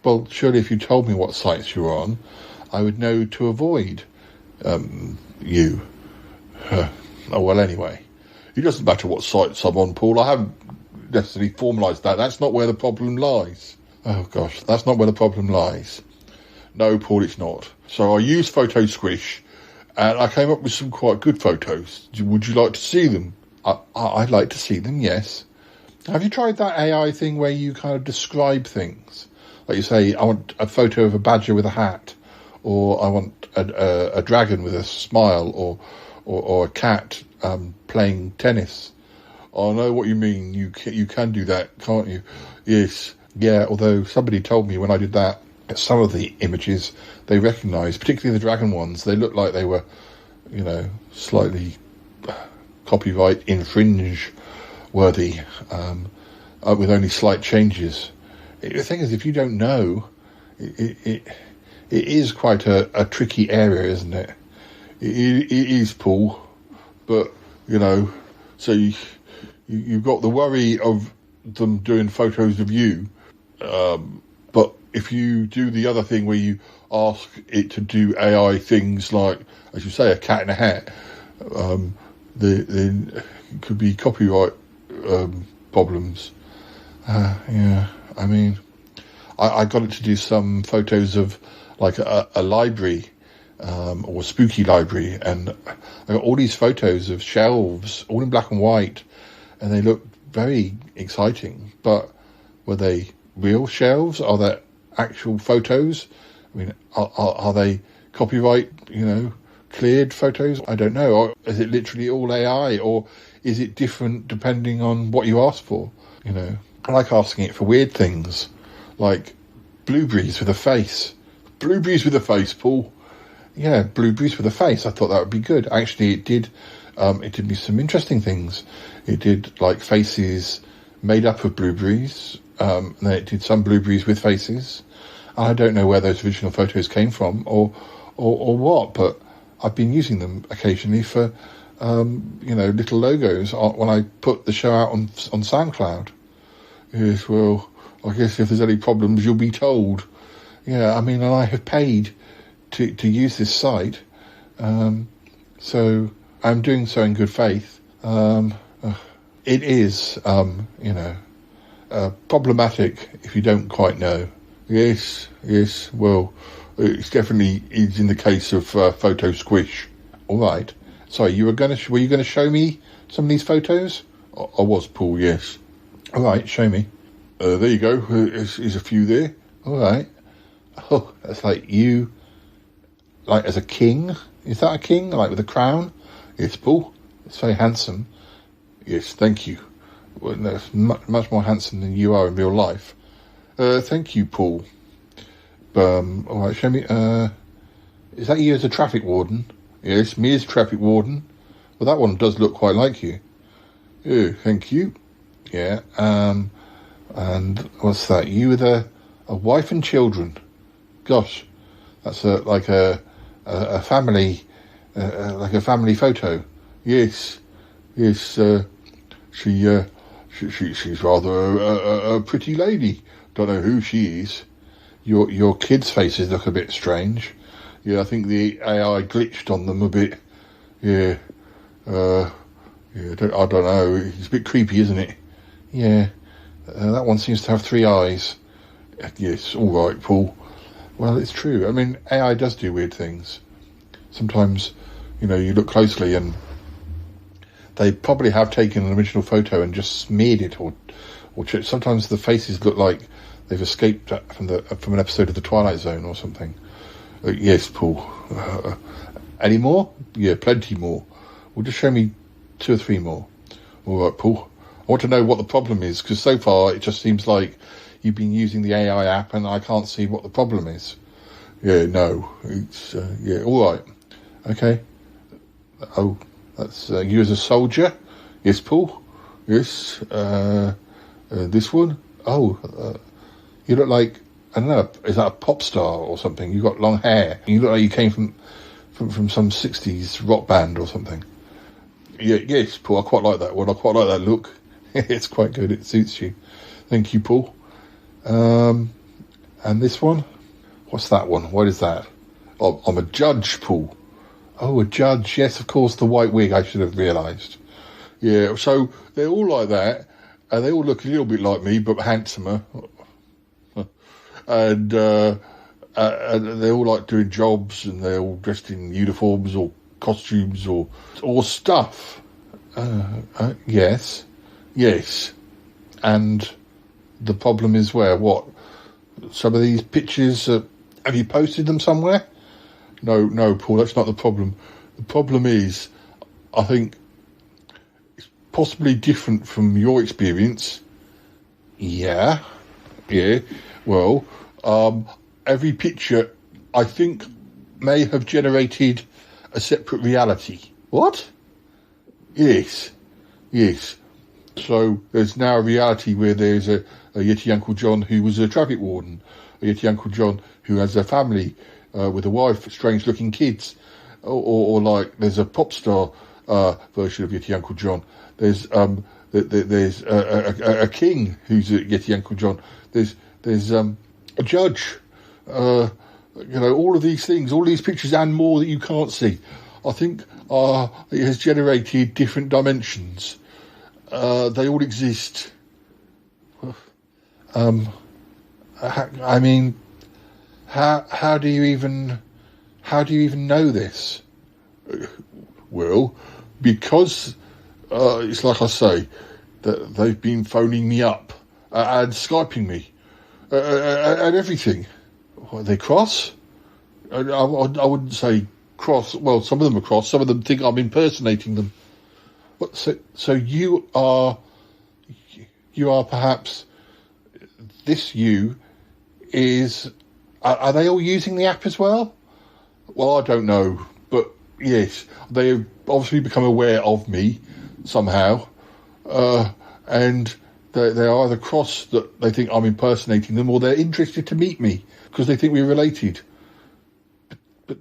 Well, surely if you told me what sites you're on, I would know to avoid you. Oh, well, anyway. It doesn't matter what sites I'm on, Paul. I haven't necessarily formalised that. That's not where the problem lies. Oh, gosh, that's not where the problem lies. No, Paul, it's not. So I used Photo Squish, and I came up with some quite good photos. Would you like to see them? I'd like to see them, yes. Have you tried that AI thing where you kind of describe things? Like you say, I want a photo of a badger with a hat, or I want a dragon with a smile, or a cat playing tennis. I know what you mean. You can do that, can't you? Yes. Yeah, although somebody told me when I did that, some of the images they recognised, particularly the dragon ones, they looked like they were, slightly copyright infringe worthy, with only slight changes. The thing is, if you don't know, it is quite a tricky area, isn't it? It is, Paul. But, so you've got the worry of them doing photos of you, but if you do the other thing where you ask it to do AI things like, as you say, a cat in a hat, then it could be copyright problems. Yeah, I mean, I got it to do some photos of like a library, or a spooky library, and I got all these photos of shelves, all in black and white, and they looked very exciting. But were they real shelves? Are they actual photos? I mean, are they copyright, cleared photos? I don't know. Or is it literally all AI, or is it different depending on what you ask for? I like asking it for weird things, like blueberries with a face. Blueberries with a face, Paul. Yeah, blueberries with a face. I thought that would be good. Actually, it did. It did me some interesting things. It did like faces made up of blueberries. And then it did some blueberries with faces. I don't know where those original photos came from or what, but I've been using them occasionally for little logos when I put the show out on SoundCloud. Yes, well, I guess if there's any problems, you'll be told. Yeah, I mean, and I have paid to use this site, so I'm doing so in good faith. It is, problematic if you don't quite know. Yes, well, it's definitely is in the case of Photo Squish. All right. Sorry, were you going to show me some of these photos? I was, Paul, yes. All right, show me. There you go. There's a few there. All right. Oh, that's like you, like as a king. Is that a king, like with a crown? Yes, Paul. It's very handsome. Yes, thank you. Well, no, it's much more handsome than you are in real life. Thank you, Paul. All right, show me. Is that you as a traffic warden? Yes, me as traffic warden. Well, that one does look quite like you. Oh, thank you. Yeah. And what's that? You with a wife and children. Gosh, that's like a family, like a family photo. Yes. She's rather a pretty lady. Don't know who she is. Your kids' faces look a bit strange. Yeah, I think the AI glitched on them a bit. Yeah. I don't know. It's a bit creepy, isn't it? Yeah. That one seems to have 3 eyes. Yes, all right, Paul. Well, it's true. I mean, AI does do weird things. Sometimes, you look closely and they probably have taken an original photo and just smeared it, or sometimes the faces look like they've escaped from an episode of The Twilight Zone or something. Yes, Paul. Any more? Yeah, plenty more. Well, just show me 2 or 3 more. All right, Paul. I want to know what the problem is, because so far it just seems like you've been using the AI app and I can't see what the problem is. Yeah, no. It's, all right. Okay. Oh, that's you as a soldier? Yes, Paul? Yes. This one? Oh, you look like, I don't know, is that a pop star or something? You got long hair. You look like you came from some 60s rock band or something. Yeah, yes, Paul, I quite like that one. I quite like that look. It's quite good. It suits you. Thank you, Paul. And this one? What's that one? What is that? Oh, I'm a judge, Paul. Oh, a judge. Yes, of course, the white wig. I should have realised. Yeah, so they're all like that. And they all look a little bit like me, but handsomer. And they're all like doing jobs, and they're all dressed in uniforms or costumes or stuff. Yes. And the problem is where? What? Some of these pictures, have you posted them somewhere? No, Paul, that's not the problem. The problem is, I think it's possibly different from your experience. Yeah. Well, every picture, I think, may have generated a separate reality. What? Yes. So there's now a reality where there's a Yeti Uncle John who was a traffic warden, a Yeti Uncle John who has a family with a wife, strange-looking kids, or like there's a pop star version of Yeti Uncle John. There's a king who's a Yeti Uncle John. There's a judge. All of these things, all these pictures and more that you can't see. I think it has generated different dimensions. They all exist. I mean, how do you even know this? Well, because it's like I say, that they've been phoning me up and Skyping me and everything. What, are they cross? I wouldn't say cross. Well, some of them are cross. Some of them think I'm impersonating them. What, so you are perhaps, this you is, are they all using the app as well? Well, I don't know, but yes, they have obviously become aware of me somehow, and they're either cross that they think I'm impersonating them, or they're interested to meet me because they think we're related. But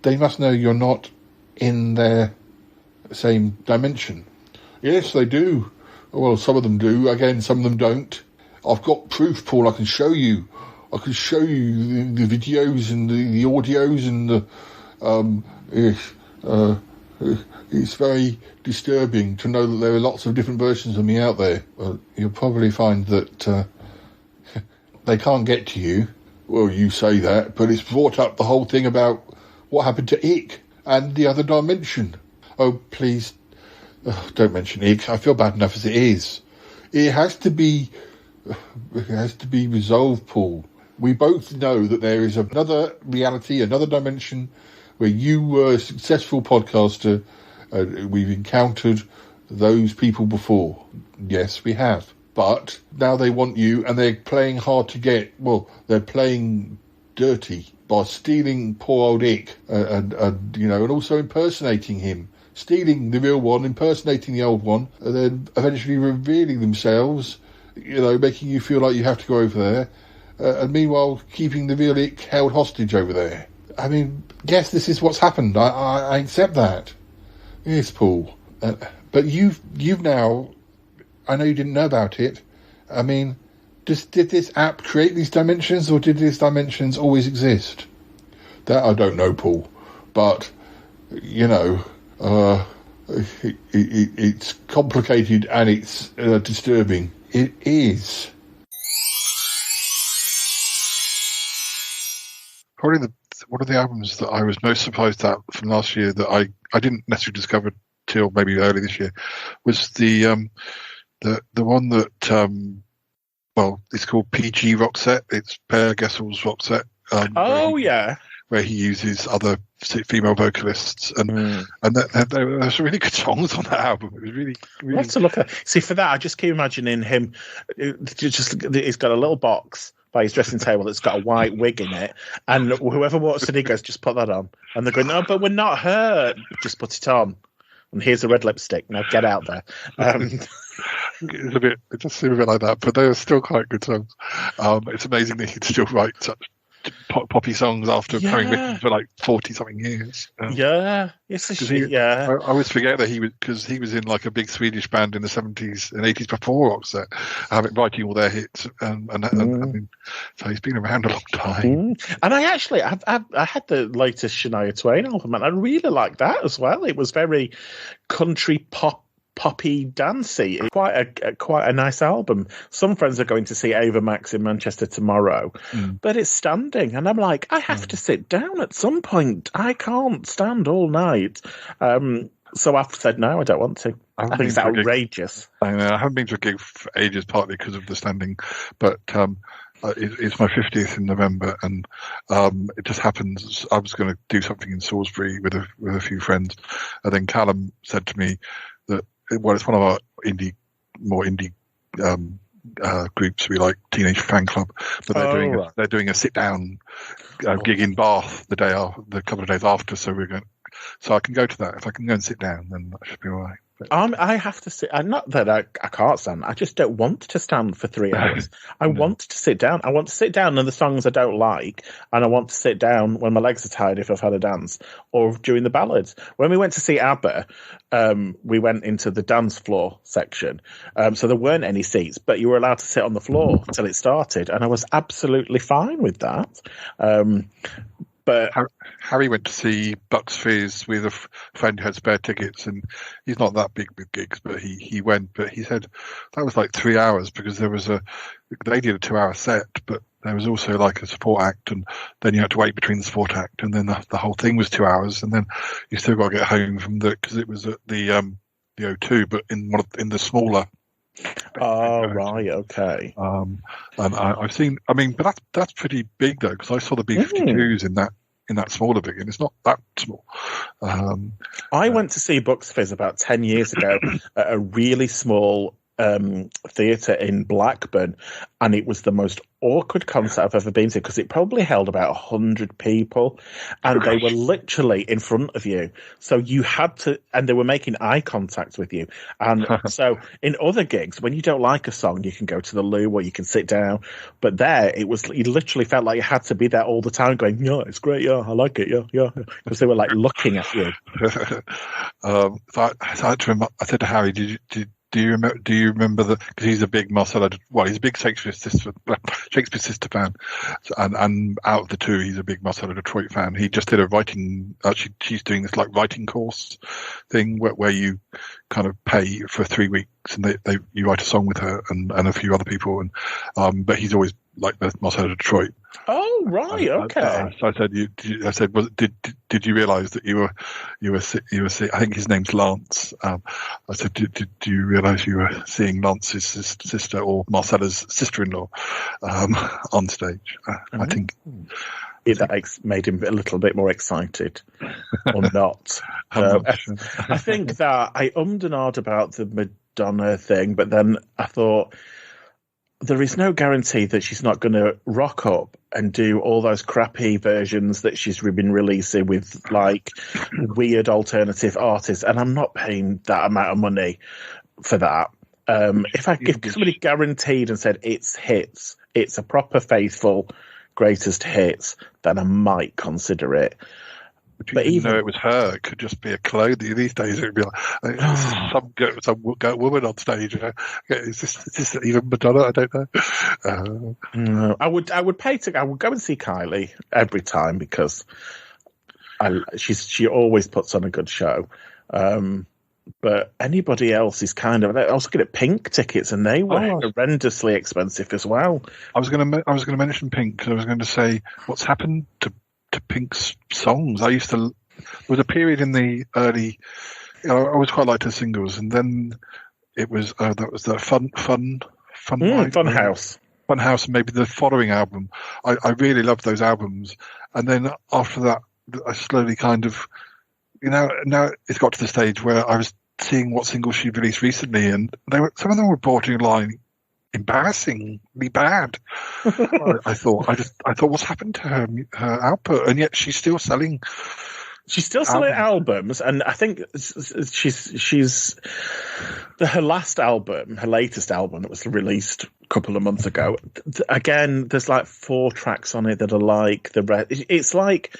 they must know you're not in their same dimension. Yes, they do. Well, some of them do. Again, some of them don't. I've got proof, Paul. I can show you. I can show you the videos and the audios and it's very disturbing to know that there are lots of different versions of me out there. You'll probably find that they can't get to you. Well, you say that, but it's brought up the whole thing about what happened to Ick and the other dimension. Oh, please, don't mention Ick. I feel bad enough as it is. It has to be resolved, Paul. We both know that there is another reality, another dimension where you were a successful podcaster. We've encountered those people before. Yes, we have. But now they want you, and they're playing hard to get. Well, they're playing dirty by stealing poor old Ick and also impersonating him stealing the real one, impersonating the old one, and then eventually revealing themselves, making you feel like you have to go over there, and meanwhile keeping the real Ick held hostage over there. I mean, yes, this is what's happened. I accept that. Yes, Paul. But you've now, I know you didn't know about it. I mean, did this app create these dimensions, or did these dimensions always exist? That I don't know, Paul. But, it's complicated and it's disturbing. It is. Probably one of the albums that I was most surprised at from last year that I didn't necessarily discover till maybe early this year was the one that it's called PG Roxette. It's Per Gessel's Roxette. Where he uses other female vocalists, and there's really good songs on that album. It was really. I have to look at. See, for that, I just keep imagining him. He's got a little box by his dressing table that's got a white wig in it, and whoever walks in, he goes, "Just put that on," and they're going, "No, but we're not her. Just put it on." And here's a red lipstick. Now get out there. It just seemed a bit like that, but they're still quite good songs. It's amazing that he can still write such poppy songs after having written for like 40-something years. I always forget that he was in like a big Swedish band in the 70s and 80s before Roxette, writing all their hits, and I mean, so he's been around a long time. And I had the latest Shania Twain album, and I really liked that as well. It was very country poppy dancey. It's quite a nice album. Some friends are going to see Ava Max in Manchester tomorrow, but it's standing, and I'm like, I have to sit down at some point. I can't stand all night. So I've said no, I don't want to. I think it's outrageous. I haven't been to a gig for ages, partly because of the standing, but it's my 50th in November, and it just happens. I was going to do something in Salisbury with a few friends, and then Callum said to me that it's one of our more indie groups. We like Teenage Fan Club, but they're doing a sit down gig in Bath the couple of days after. So I can go to that. If I can go and sit down, then that should be all right. I have to sit. Not that I can't stand. I just don't want to stand for 3 hours. I want to sit down. I want to sit down on the songs I don't like, and I want to sit down when my legs are tired if I've had a dance, or during the ballads. When we went to see ABBA, we went into the dance floor section, so there weren't any seats, but you were allowed to sit on the floor until it started, and I was absolutely fine with that. But Harry went to see Bucks Fizz with a friend who had spare tickets, and he's not that big with gigs, but he went. But he said that was like 3 hours because they did a 2-hour set, but there was also like a support act, and then you had to wait between the support act, and then the whole thing was 2 hours, and then you still got to get home from because it was at the O2, but in the smaller. Oh right, okay. And I've seen. I mean, but that's pretty big though, because I saw the B-52s in that smaller big, and it's not that small. I went to see Bucks Fizz about 10 years ago at a really small theatre in Blackburn, and it was the most awkward concert I've ever been to because it probably held about 100 people, and they were literally in front of you, so you had to, and they were making eye contact with you. And so in other gigs, when you don't like a song, you can go to the loo or you can sit down, but there you literally felt like you had to be there all the time going, yeah, it's great, yeah, I like it, yeah, because they were like looking at you. So I said to Harry, do you remember because he's a big Marcella? Well, he's a big Shakespeare Sister fan, and out of the two, he's a big Marcella Detroit fan. He just did a writing. Actually, she's doing this like writing course thing where you kind of pay for 3 weeks, and you write a song with her and a few other people, and but he's always like the Marcella Detroit. Oh right, okay. So I said, did you realise that you were I think his name's Lance. I said, did you realise you were seeing Lance's sister or Marcella's sister-in-law on stage? I think that made him a little bit more excited, or not. I think that I ummed and ahed about the Madonna thing, but then I thought there is no guarantee that she's not going to rock up and do all those crappy versions that she's been releasing with like weird alternative artists, and I'm not paying that amount of money for that. If somebody guaranteed and said it's hits, it's a proper faithful greatest hits, then I might consider it. But even though it was her, it could just be a clone. These days, it would be like some woman on stage. Is this even Madonna? I don't know. No, I would go and see Kylie every time because she always puts on a good show. But anybody else is kind of. I was looking at Pink tickets, and they were horrendously expensive as well. I was going to mention Pink because I was going to say what's happened to Pink's songs. There was a period in the early, I always quite liked her singles, and then it was that was the Funhouse, and maybe the following album. I really loved those albums, and then after that, I slowly kind of, now it's got to the stage where I was seeing what singles she released recently, and some of them were borderline embarrassingly bad. I thought what's happened to her output, and yet she's still selling albums, and I think she's her latest album that was released a couple of months ago. Again, there's like 4 tracks on it that are like the rest. It's like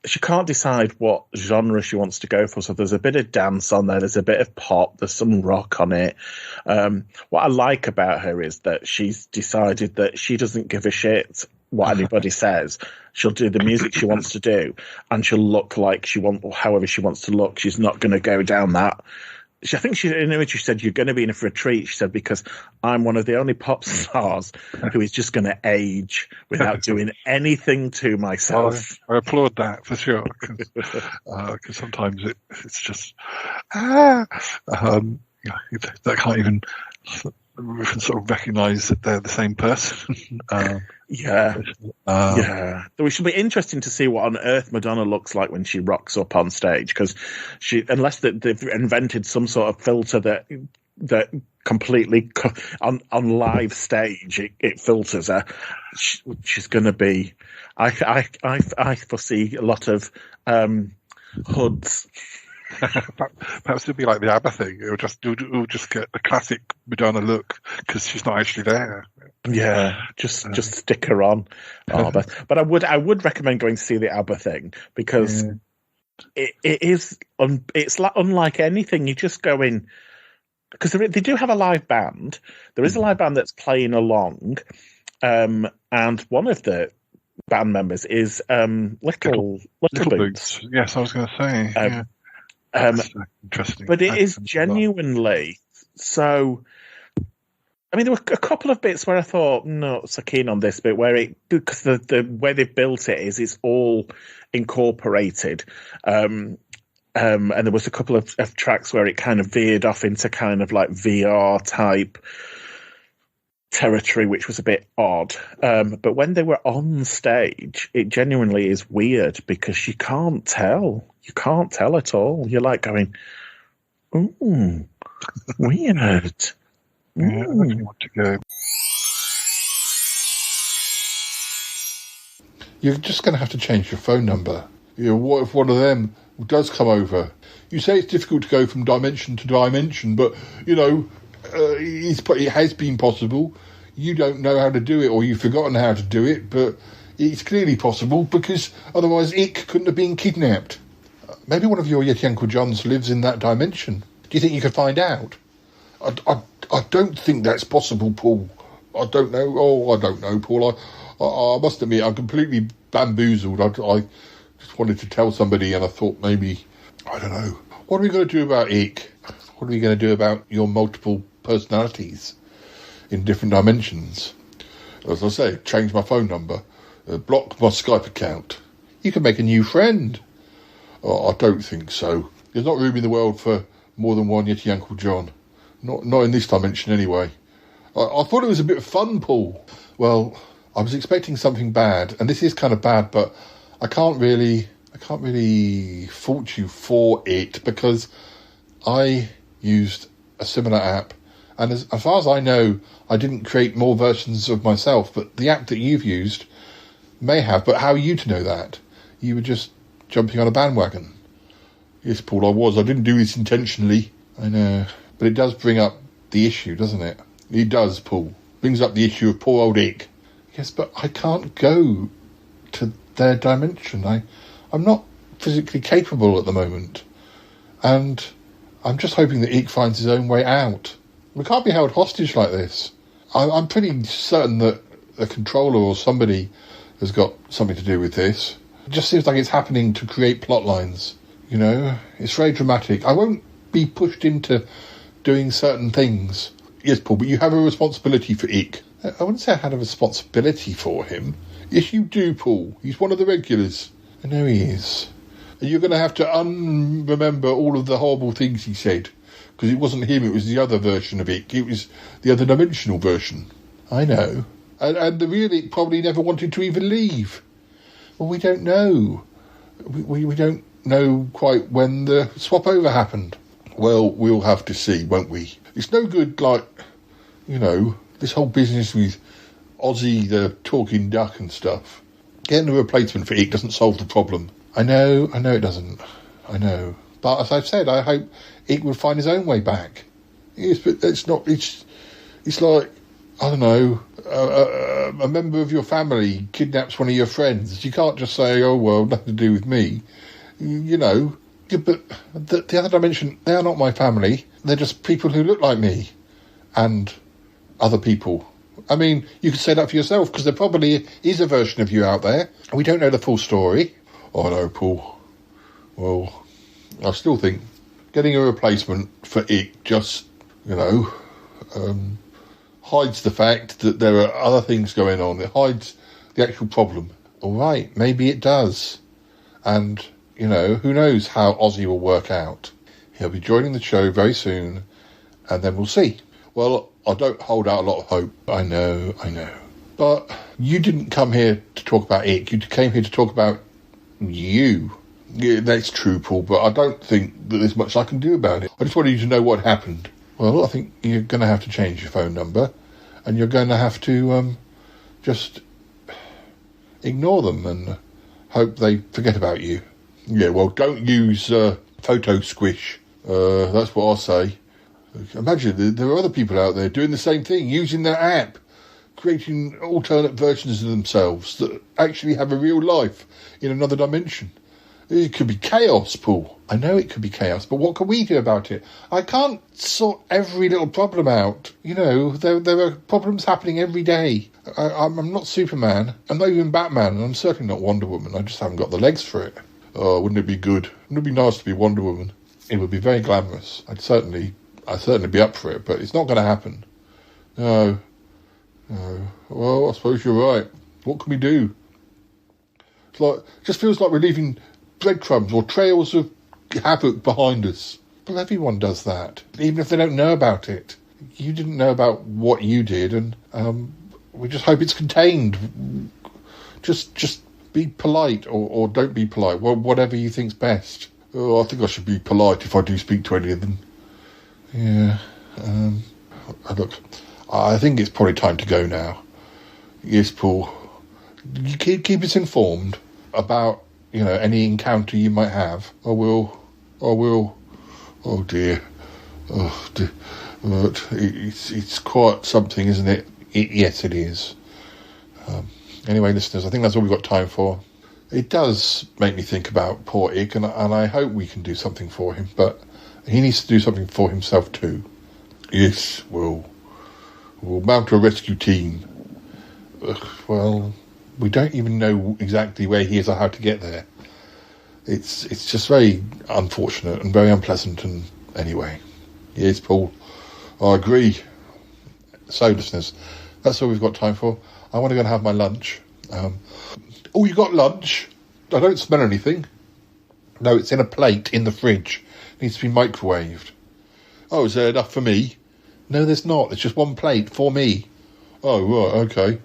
she can't decide what genre she wants to go for. So there's a bit of dance on there. There's a bit of pop. There's some rock on it. What I like about her is that she's decided that she doesn't give a shit what anybody says. She'll do the music she wants to do, and she'll look like however she wants to look. She's not going to go down that. I think in an image she said, "You're going to be in for a treat." She said, because I'm one of the only pop stars who is just going to age without doing anything to myself. I applaud that for sure, because sometimes it's just they can't even sort of recognise that they're the same person. Yeah. It should be interesting to see what on earth Madonna looks like when she rocks up on stage, because unless they've invented some sort of filter that completely on live stage it filters her, she's going to be. I foresee a lot of hoods. Perhaps it'll be like the ABBA thing. It'll just get the classic Madonna look because she's not actually there. Yeah, just stick her on. But I would recommend going to see the ABBA thing, because it's unlike anything. You just go in, because they do have a live band. There is a live band that's playing along, and one of the band members is Little Boots. Yes, I was going to say. That's interesting. But it is genuinely so. I mean, there were a couple of bits where I thought, not so keen on this bit, because the way they've built it is it's all incorporated. And there was a couple of tracks where it kind of veered off into kind of like VR type territory, which was a bit odd. But when they were on stage, it genuinely is weird, because you can't tell. You can't tell at all. You're like going, ooh, weird. Yeah, I don't want to go. You're just going to have to change your phone number. What if one of them does come over? You say it's difficult to go from dimension to dimension, but, it has been possible. You don't know how to do it, or you've forgotten how to do it, but it's clearly possible, because otherwise Ick couldn't have been kidnapped. Maybe one of your Yeti Uncle Johns lives in that dimension. Do you think you could find out? I don't think that's possible, Paul. I don't know. Oh, I don't know, Paul. I must admit, I'm completely bamboozled. I just wanted to tell somebody, and I thought maybe, I don't know. What are we going to do about Ick? What are we going to do about your multiple personalities in different dimensions? As I say, change my phone number, block my Skype account. You can make a new friend. I don't think so. There's not room in the world for more than one Yeti Uncle John. Not in this dimension, anyway. I thought it was a bit of fun, Paul. Well, I was expecting something bad, and this is kind of bad, but I can't really fault you for it, because I used a similar app And as far as I know, I didn't create more versions of myself, but the app that you've used may have. But how are you to know that? You were just jumping on a bandwagon. Yes, Paul, I was. I didn't do this intentionally. I know. But it does bring up the issue, doesn't it? It does, Paul. Brings up the issue of poor old Ick. Yes, but I can't go to their dimension. I'm not physically capable at the moment. And I'm just hoping that Ick finds his own way out. We can't be held hostage like this. I'm pretty certain that a controller or somebody has got something to do with this. It just seems like it's happening to create plot lines. You know, it's very dramatic. I won't be pushed into doing certain things. Yes, Paul, but you have a responsibility for Ick. I wouldn't say I had a responsibility for him. Yes, you do, Paul. He's one of the regulars. I know he is. And you're going to have to remember all of the horrible things he said. Because it wasn't him, it was the other version of Ick. It was the other dimensional version. I know. And the real Ick probably never wanted to even leave. Well, we don't know. We don't know quite when the swap over happened. Well, we'll have to see, won't we? It's no good, like, you know, this whole business with Ozzy the talking duck and stuff. Getting a replacement for Ick doesn't solve the problem. I know it doesn't. I know. But as I've said, I hope Ick would find his own way back. Yes, but it's not, it's like, I don't know, a member of your family kidnaps one of your friends. You can't just say, oh, well, nothing to do with me. You know, but the other dimension, they're not my family. They're just people who look like me and other people. I mean, you could say that for yourself, because there probably is a version of you out there. We don't know the full story. Oh, no, Paul. Well, I still think getting a replacement for Ick just, you know, hides the fact that there are other things going on. It hides the actual problem. All right, maybe it does. And, you know, who knows how Ozzy will work out. He'll be joining the show very soon, and then we'll see. Well, I don't hold out a lot of hope. I know. But you didn't come here to talk about Ick. You came here to talk about you. Yeah, that's true, Paul, but I don't think that there's much I can do about it. I just wanted you to know what happened. Well, I think you're going to have to change your phone number, and you're going to have to just ignore them and hope they forget about you. Yeah, well, don't use photo squish. That's what I'll say. Imagine there are other people out there doing the same thing, using their app, creating alternate versions of themselves that actually have a real life in another dimension. It could be chaos, Paul. I know it could be chaos, but what can we do about it? I can't sort every little problem out. You know, there are problems happening every day. I'm not Superman. I'm not even Batman, and I'm certainly not Wonder Woman. I just haven't got the legs for it. Oh, wouldn't it be good? Wouldn't it be nice to be Wonder Woman? It would be very glamorous. I'd certainly be up for it, but it's not going to happen. No. Well, I suppose you're right. What can we do? It just feels like we're leaving breadcrumbs or trails of havoc behind us. Well, everyone does that, even if they don't know about it. You didn't know about what you did, and we just hope it's contained. Just be polite, or don't be polite. Well, whatever you think's best. Oh, I think I should be polite if I do speak to any of them. Yeah. Look, I think it's probably time to go now. Yes, Paul. You keep us informed about, you know, any encounter you might have. I will. Oh dear. But it's quite something, isn't it? Yes, it is. Anyway, listeners, I think that's all we've got time for. It does make me think about poor Ick, and I hope we can do something for him, but he needs to do something for himself too. Yes, we'll mount a rescue team. Well, we don't even know exactly where he is or how to get there. It's just very unfortunate and very unpleasant, and anyway. Yes, Paul, I agree. So, listeners, that's all we've got time for. I want to go and have my lunch. Oh, you got lunch? I don't smell anything. No, it's in a plate in the fridge. It needs to be microwaved. Oh, is there enough for me? No, there's not. There's just one plate for me. Oh, right, okay.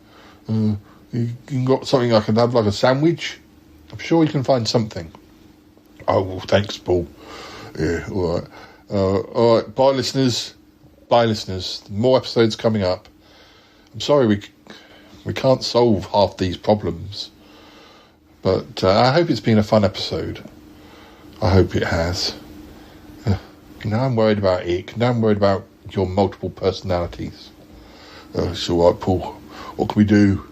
You got something I can have, like a sandwich? I'm sure you can find something. Oh, well, thanks, Paul. Yeah, all right. All right, bye, listeners. Bye. Bye, listeners. More episodes coming up. I'm sorry we can't solve half these problems. But I hope it's been a fun episode. I hope it has. Now I'm worried about Ick. Now I'm worried about your multiple personalities. It's all right, Paul. What can we do?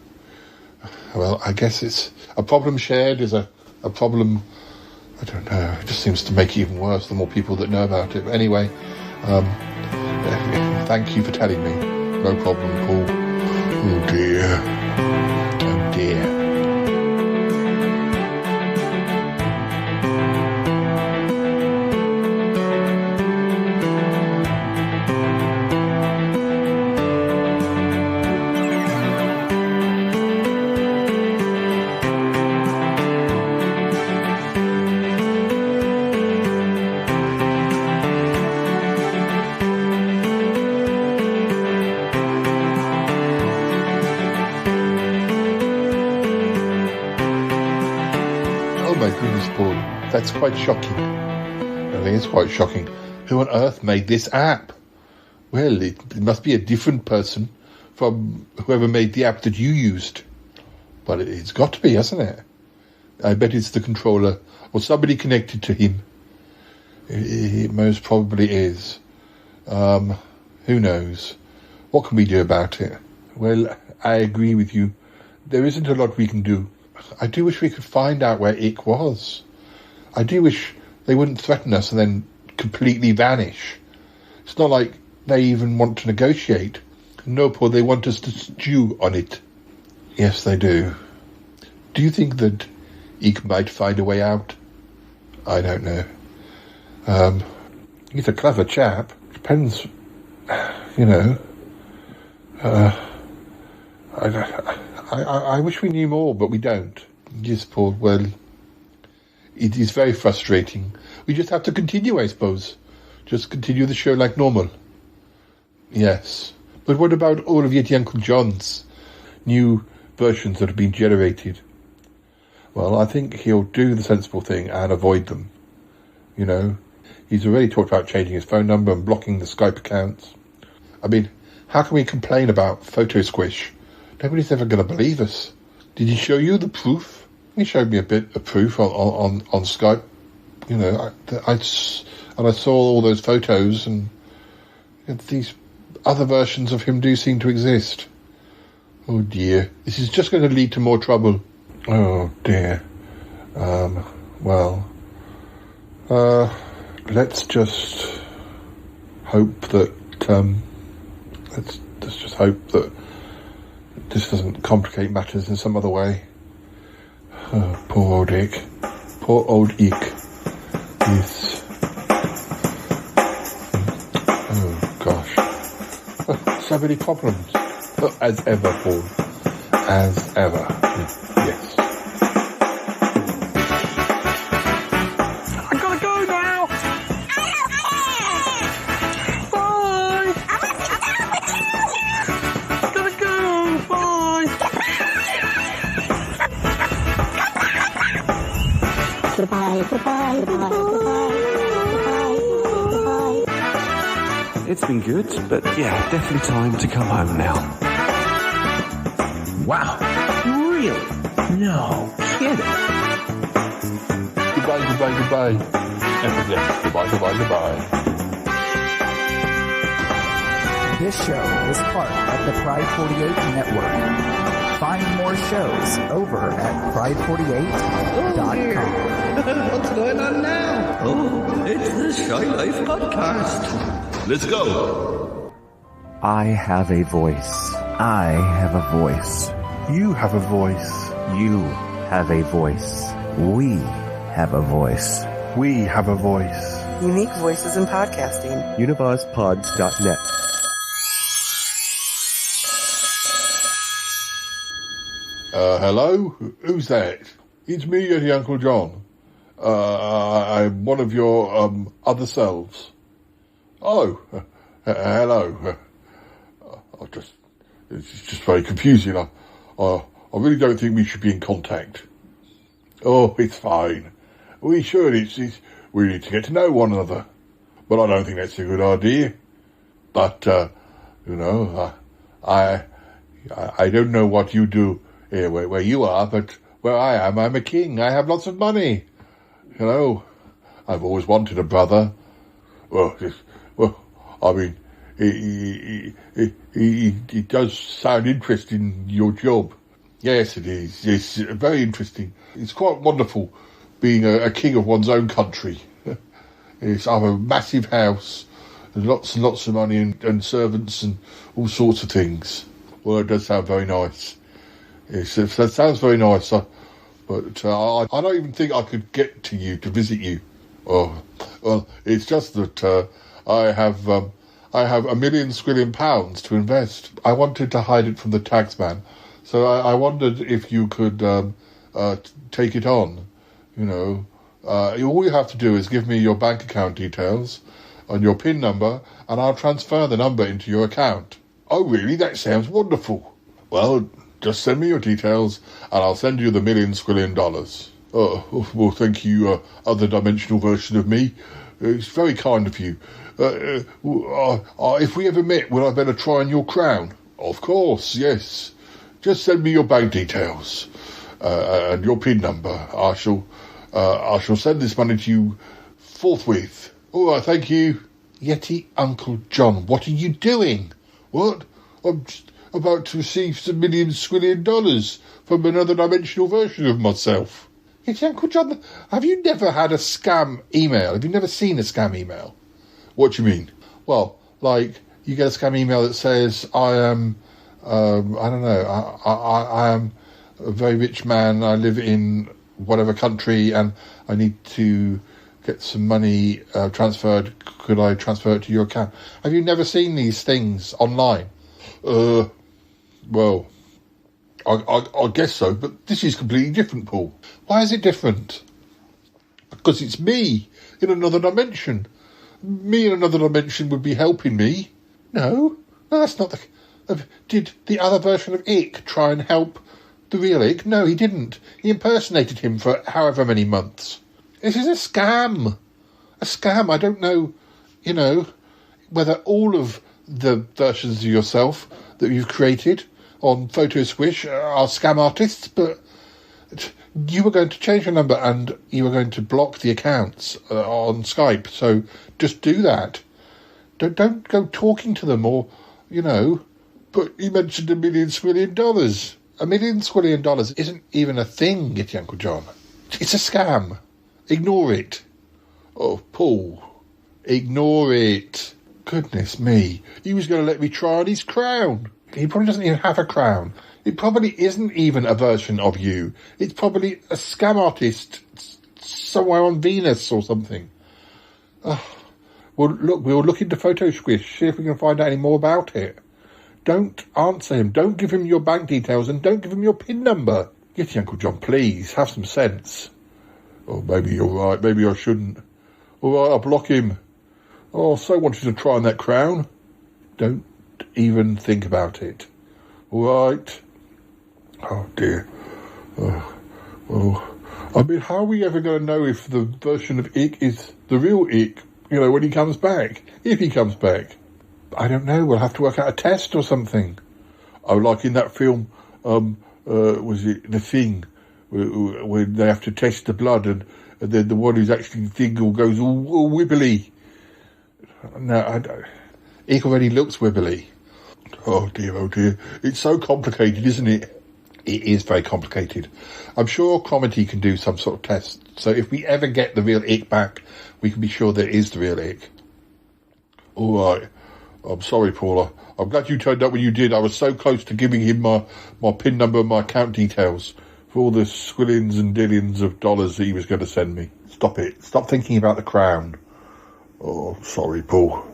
Well, I guess it's a problem shared is a problem. I don't know. It just seems to make it even worse the more people that know about it. But anyway, thank you for telling me. No problem, Paul. Oh dear. Oh dear. That's quite shocking. I think it's quite shocking. Who on earth made this app? Well, it must be a different person from whoever made the app that you used. But it's got to be, hasn't it? I bet it's the controller or somebody connected to him. It most probably is. Who knows? What can we do about it? Well, I agree with you. There isn't a lot we can do. I do wish we could find out where Ick was. I do wish they wouldn't threaten us and then completely vanish. It's not like they even want to negotiate. No, Paul, they want us to stew on it. Yes, they do. Do you think that Ick might find a way out? I don't know. He's a clever chap. Depends, you know. I wish we knew more, but we don't. Yes, Paul, well, it is very frustrating. We just have to continue, I suppose. Just continue the show like normal. Yes. But what about all of Yeti Uncle John's new versions that have been generated? Well, I think he'll do the sensible thing and avoid them. You know, he's already talked about changing his phone number and blocking the Skype accounts. I mean, how can we complain about Photo Squish? Nobody's ever going to believe us. Did he show you the proof? He showed me a bit of proof on Skype. You know, I saw all those photos, and these other versions of him do seem to exist. Oh dear, this is just going to lead to more trouble. Oh dear. Let's just hope that let's just hope that this doesn't complicate matters in some other way. Oh, poor old Ick. Poor old Ick. Yes. Oh, gosh. So many problems. As ever, Paul. As ever. Yes. I gotta go now! Bye! Gotta go! Bye! Goodbye, goodbye, goodbye, goodbye, goodbye, goodbye. It's been good, but yeah, definitely time to come home now. Wow. Really? No kidding. Goodbye, goodbye, goodbye. And yes, goodbye, goodbye, goodbye. This show is part of the Pride 48 Network. Find more shows over at pride48.com. What's going on now? Oh, it's the Shy Life Podcast. Let's go. I have a voice. I have a voice. You have a voice. You have a voice. We have a voice. We have a voice. Unique voices in podcasting. UnivazPods.net. Hello? Who's that? It's me, Yeti Uncle John. I'm one of your, other selves. Oh, hello. It's just very confusing. I really don't think we should be in contact. Oh, it's fine. We should. We need to get to know one another. But I don't think that's a good idea. But, you know, I don't know what you do here where you are, but where I am, I'm a king. I have lots of money. You know, I've always wanted a brother. Well, I mean, it does sound interesting, your job. Yes, it is. It's very interesting. It's quite wonderful being a king of one's own country. I have a massive house, and lots of money and servants and all sorts of things. Well, it does sound very nice. It sounds very nice, but I don't even think I could get to you to visit you. Oh, well, it's just that I have £1 million squillion to invest. I wanted to hide it from the taxman, so I wondered if you could take it on. You know, all you have to do is give me your bank account details and your PIN number, and I'll transfer the number into your account. Oh, really? That sounds wonderful. Well, just send me your details, and I'll send you the $1 million squillion. Oh, well, thank you, other dimensional version of me. It's very kind of you. If we ever met, would I better try on your crown? Of course, yes. Just send me your bank details and your PIN number. I shall send this money to you forthwith. All right, thank you. Yeti Uncle John, what are you doing? What? I'm just about to receive some $1 million squillion from another dimensional version of myself. Yeti Uncle John, have you never had a scam email? Have you never seen a scam email? What do you mean? Well, like, you get a scam email that says, I am, I don't know, I am a very rich man, I live in whatever country, and I need to get some money transferred. Could I transfer it to your account? Have you never seen these things online? Well, I guess so, but this is completely different, Paul. Why is it different? Because it's me in another dimension. Me in another dimension would be helping me. No, that's not the... Did the other version of Ick try and help the real Ick? No, he didn't. He impersonated him for however many months. This is a scam. A scam. I don't know, you know, whether all of the versions of yourself that you've created on Photo Squish are scam artists, but you were going to change your number and you were going to block the accounts on Skype, so just do that. Don't go talking to them, or, you know, but you mentioned $1 million squillion. $1 million squillion isn't even a thing, Yeti Uncle John. It's a scam. Ignore it. Oh, Paul, ignore it. Goodness me. He was going to let me try on his crown. He probably doesn't even have a crown. It probably isn't even a version of you. It's probably a scam artist somewhere on Venus or something. Well, look, we'll look into Photo Squish, see if we can find out any more about it. Don't answer him. Don't give him your bank details, and don't give him your PIN number. Yeti Uncle John, please, have some sense. Oh, maybe you're right. Maybe I shouldn't. All right, I'll block him. Oh, so wanted to try on that crown. Don't even think about it. All right. Oh, dear. Well, I mean, how are we ever going to know if the version of Ick is the real Ick, you know, when he comes back? If he comes back. I don't know. We'll have to work out a test or something. Oh, like in that film, was it The Thing, where they have to test the blood, and then the one who's actually the thing all goes all wibbly. No, I don't. Ick already looks wibbly. Oh dear. It's so complicated, isn't it? It is very complicated. I'm sure Comedy can do some sort of test. So if we ever get the real Ick back, we can be sure that it is the real Ick. All right. I'm sorry, Paula. I'm glad you turned up when you did. I was so close to giving him my PIN number and my account details for all the squillions and dillions of dollars that he was going to send me. Stop it. Stop thinking about the crown. Oh, sorry, Paul.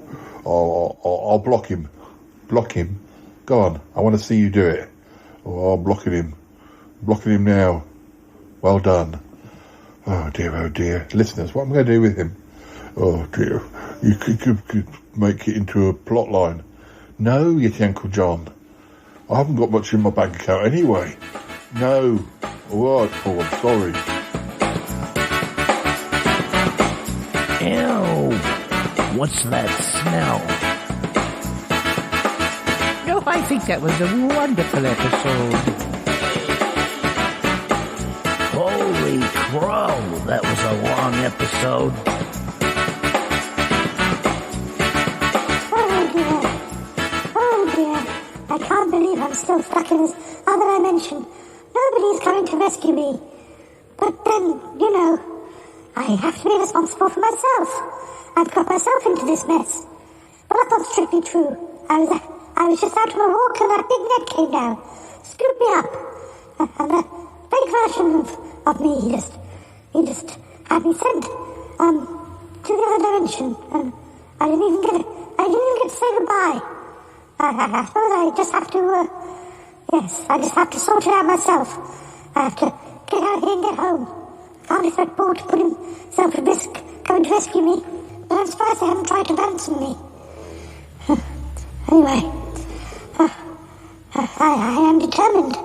I'll block him. Block him? Go on. I want to see you do it. Oh, I'm blocking him. I'm blocking him now. Well done. Oh, dear. Listeners, what am I going to do with him? Oh, dear. You could make it into a plot line. No, Yeti Uncle John. I haven't got much in my bank account anyway. No. All right, Paul, I'm sorry. Ew. What's that smell? I think that was a wonderful episode. Holy crow, that was a long episode. Oh dear. I can't believe I'm still stuck in this other dimension. Nobody's coming to rescue me. But then, you know, I have to be responsible for myself. I've got myself into this mess. But that's not strictly true. I was just out on a walk and that big net came down, scooped me up. And that fake version of me, he just had me sent to the other dimension. And I didn't even get to say goodbye. I suppose I just have to, I just have to sort it out myself. I have to get out of here and get home. Can't expect Paul to put himself at risk coming to rescue me. But I'm surprised they haven't tried to ransom me. Anyway, I am determined.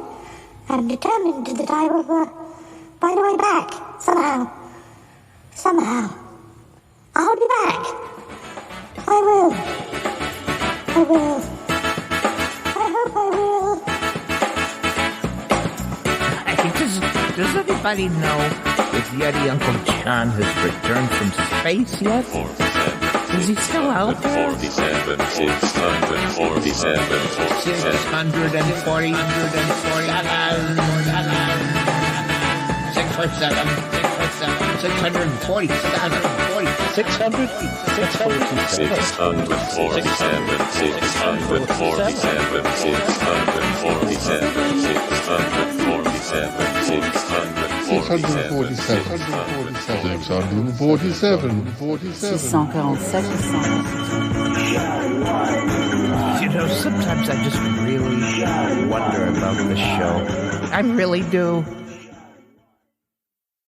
I'm determined that I will find a way back. Somehow. I'll be back. I will. I hope I will. Does anybody know if Yeti Uncle John has returned from space yet? Is he still out there? 47, 647, You know, sometimes I just really wonder about the show. I really do.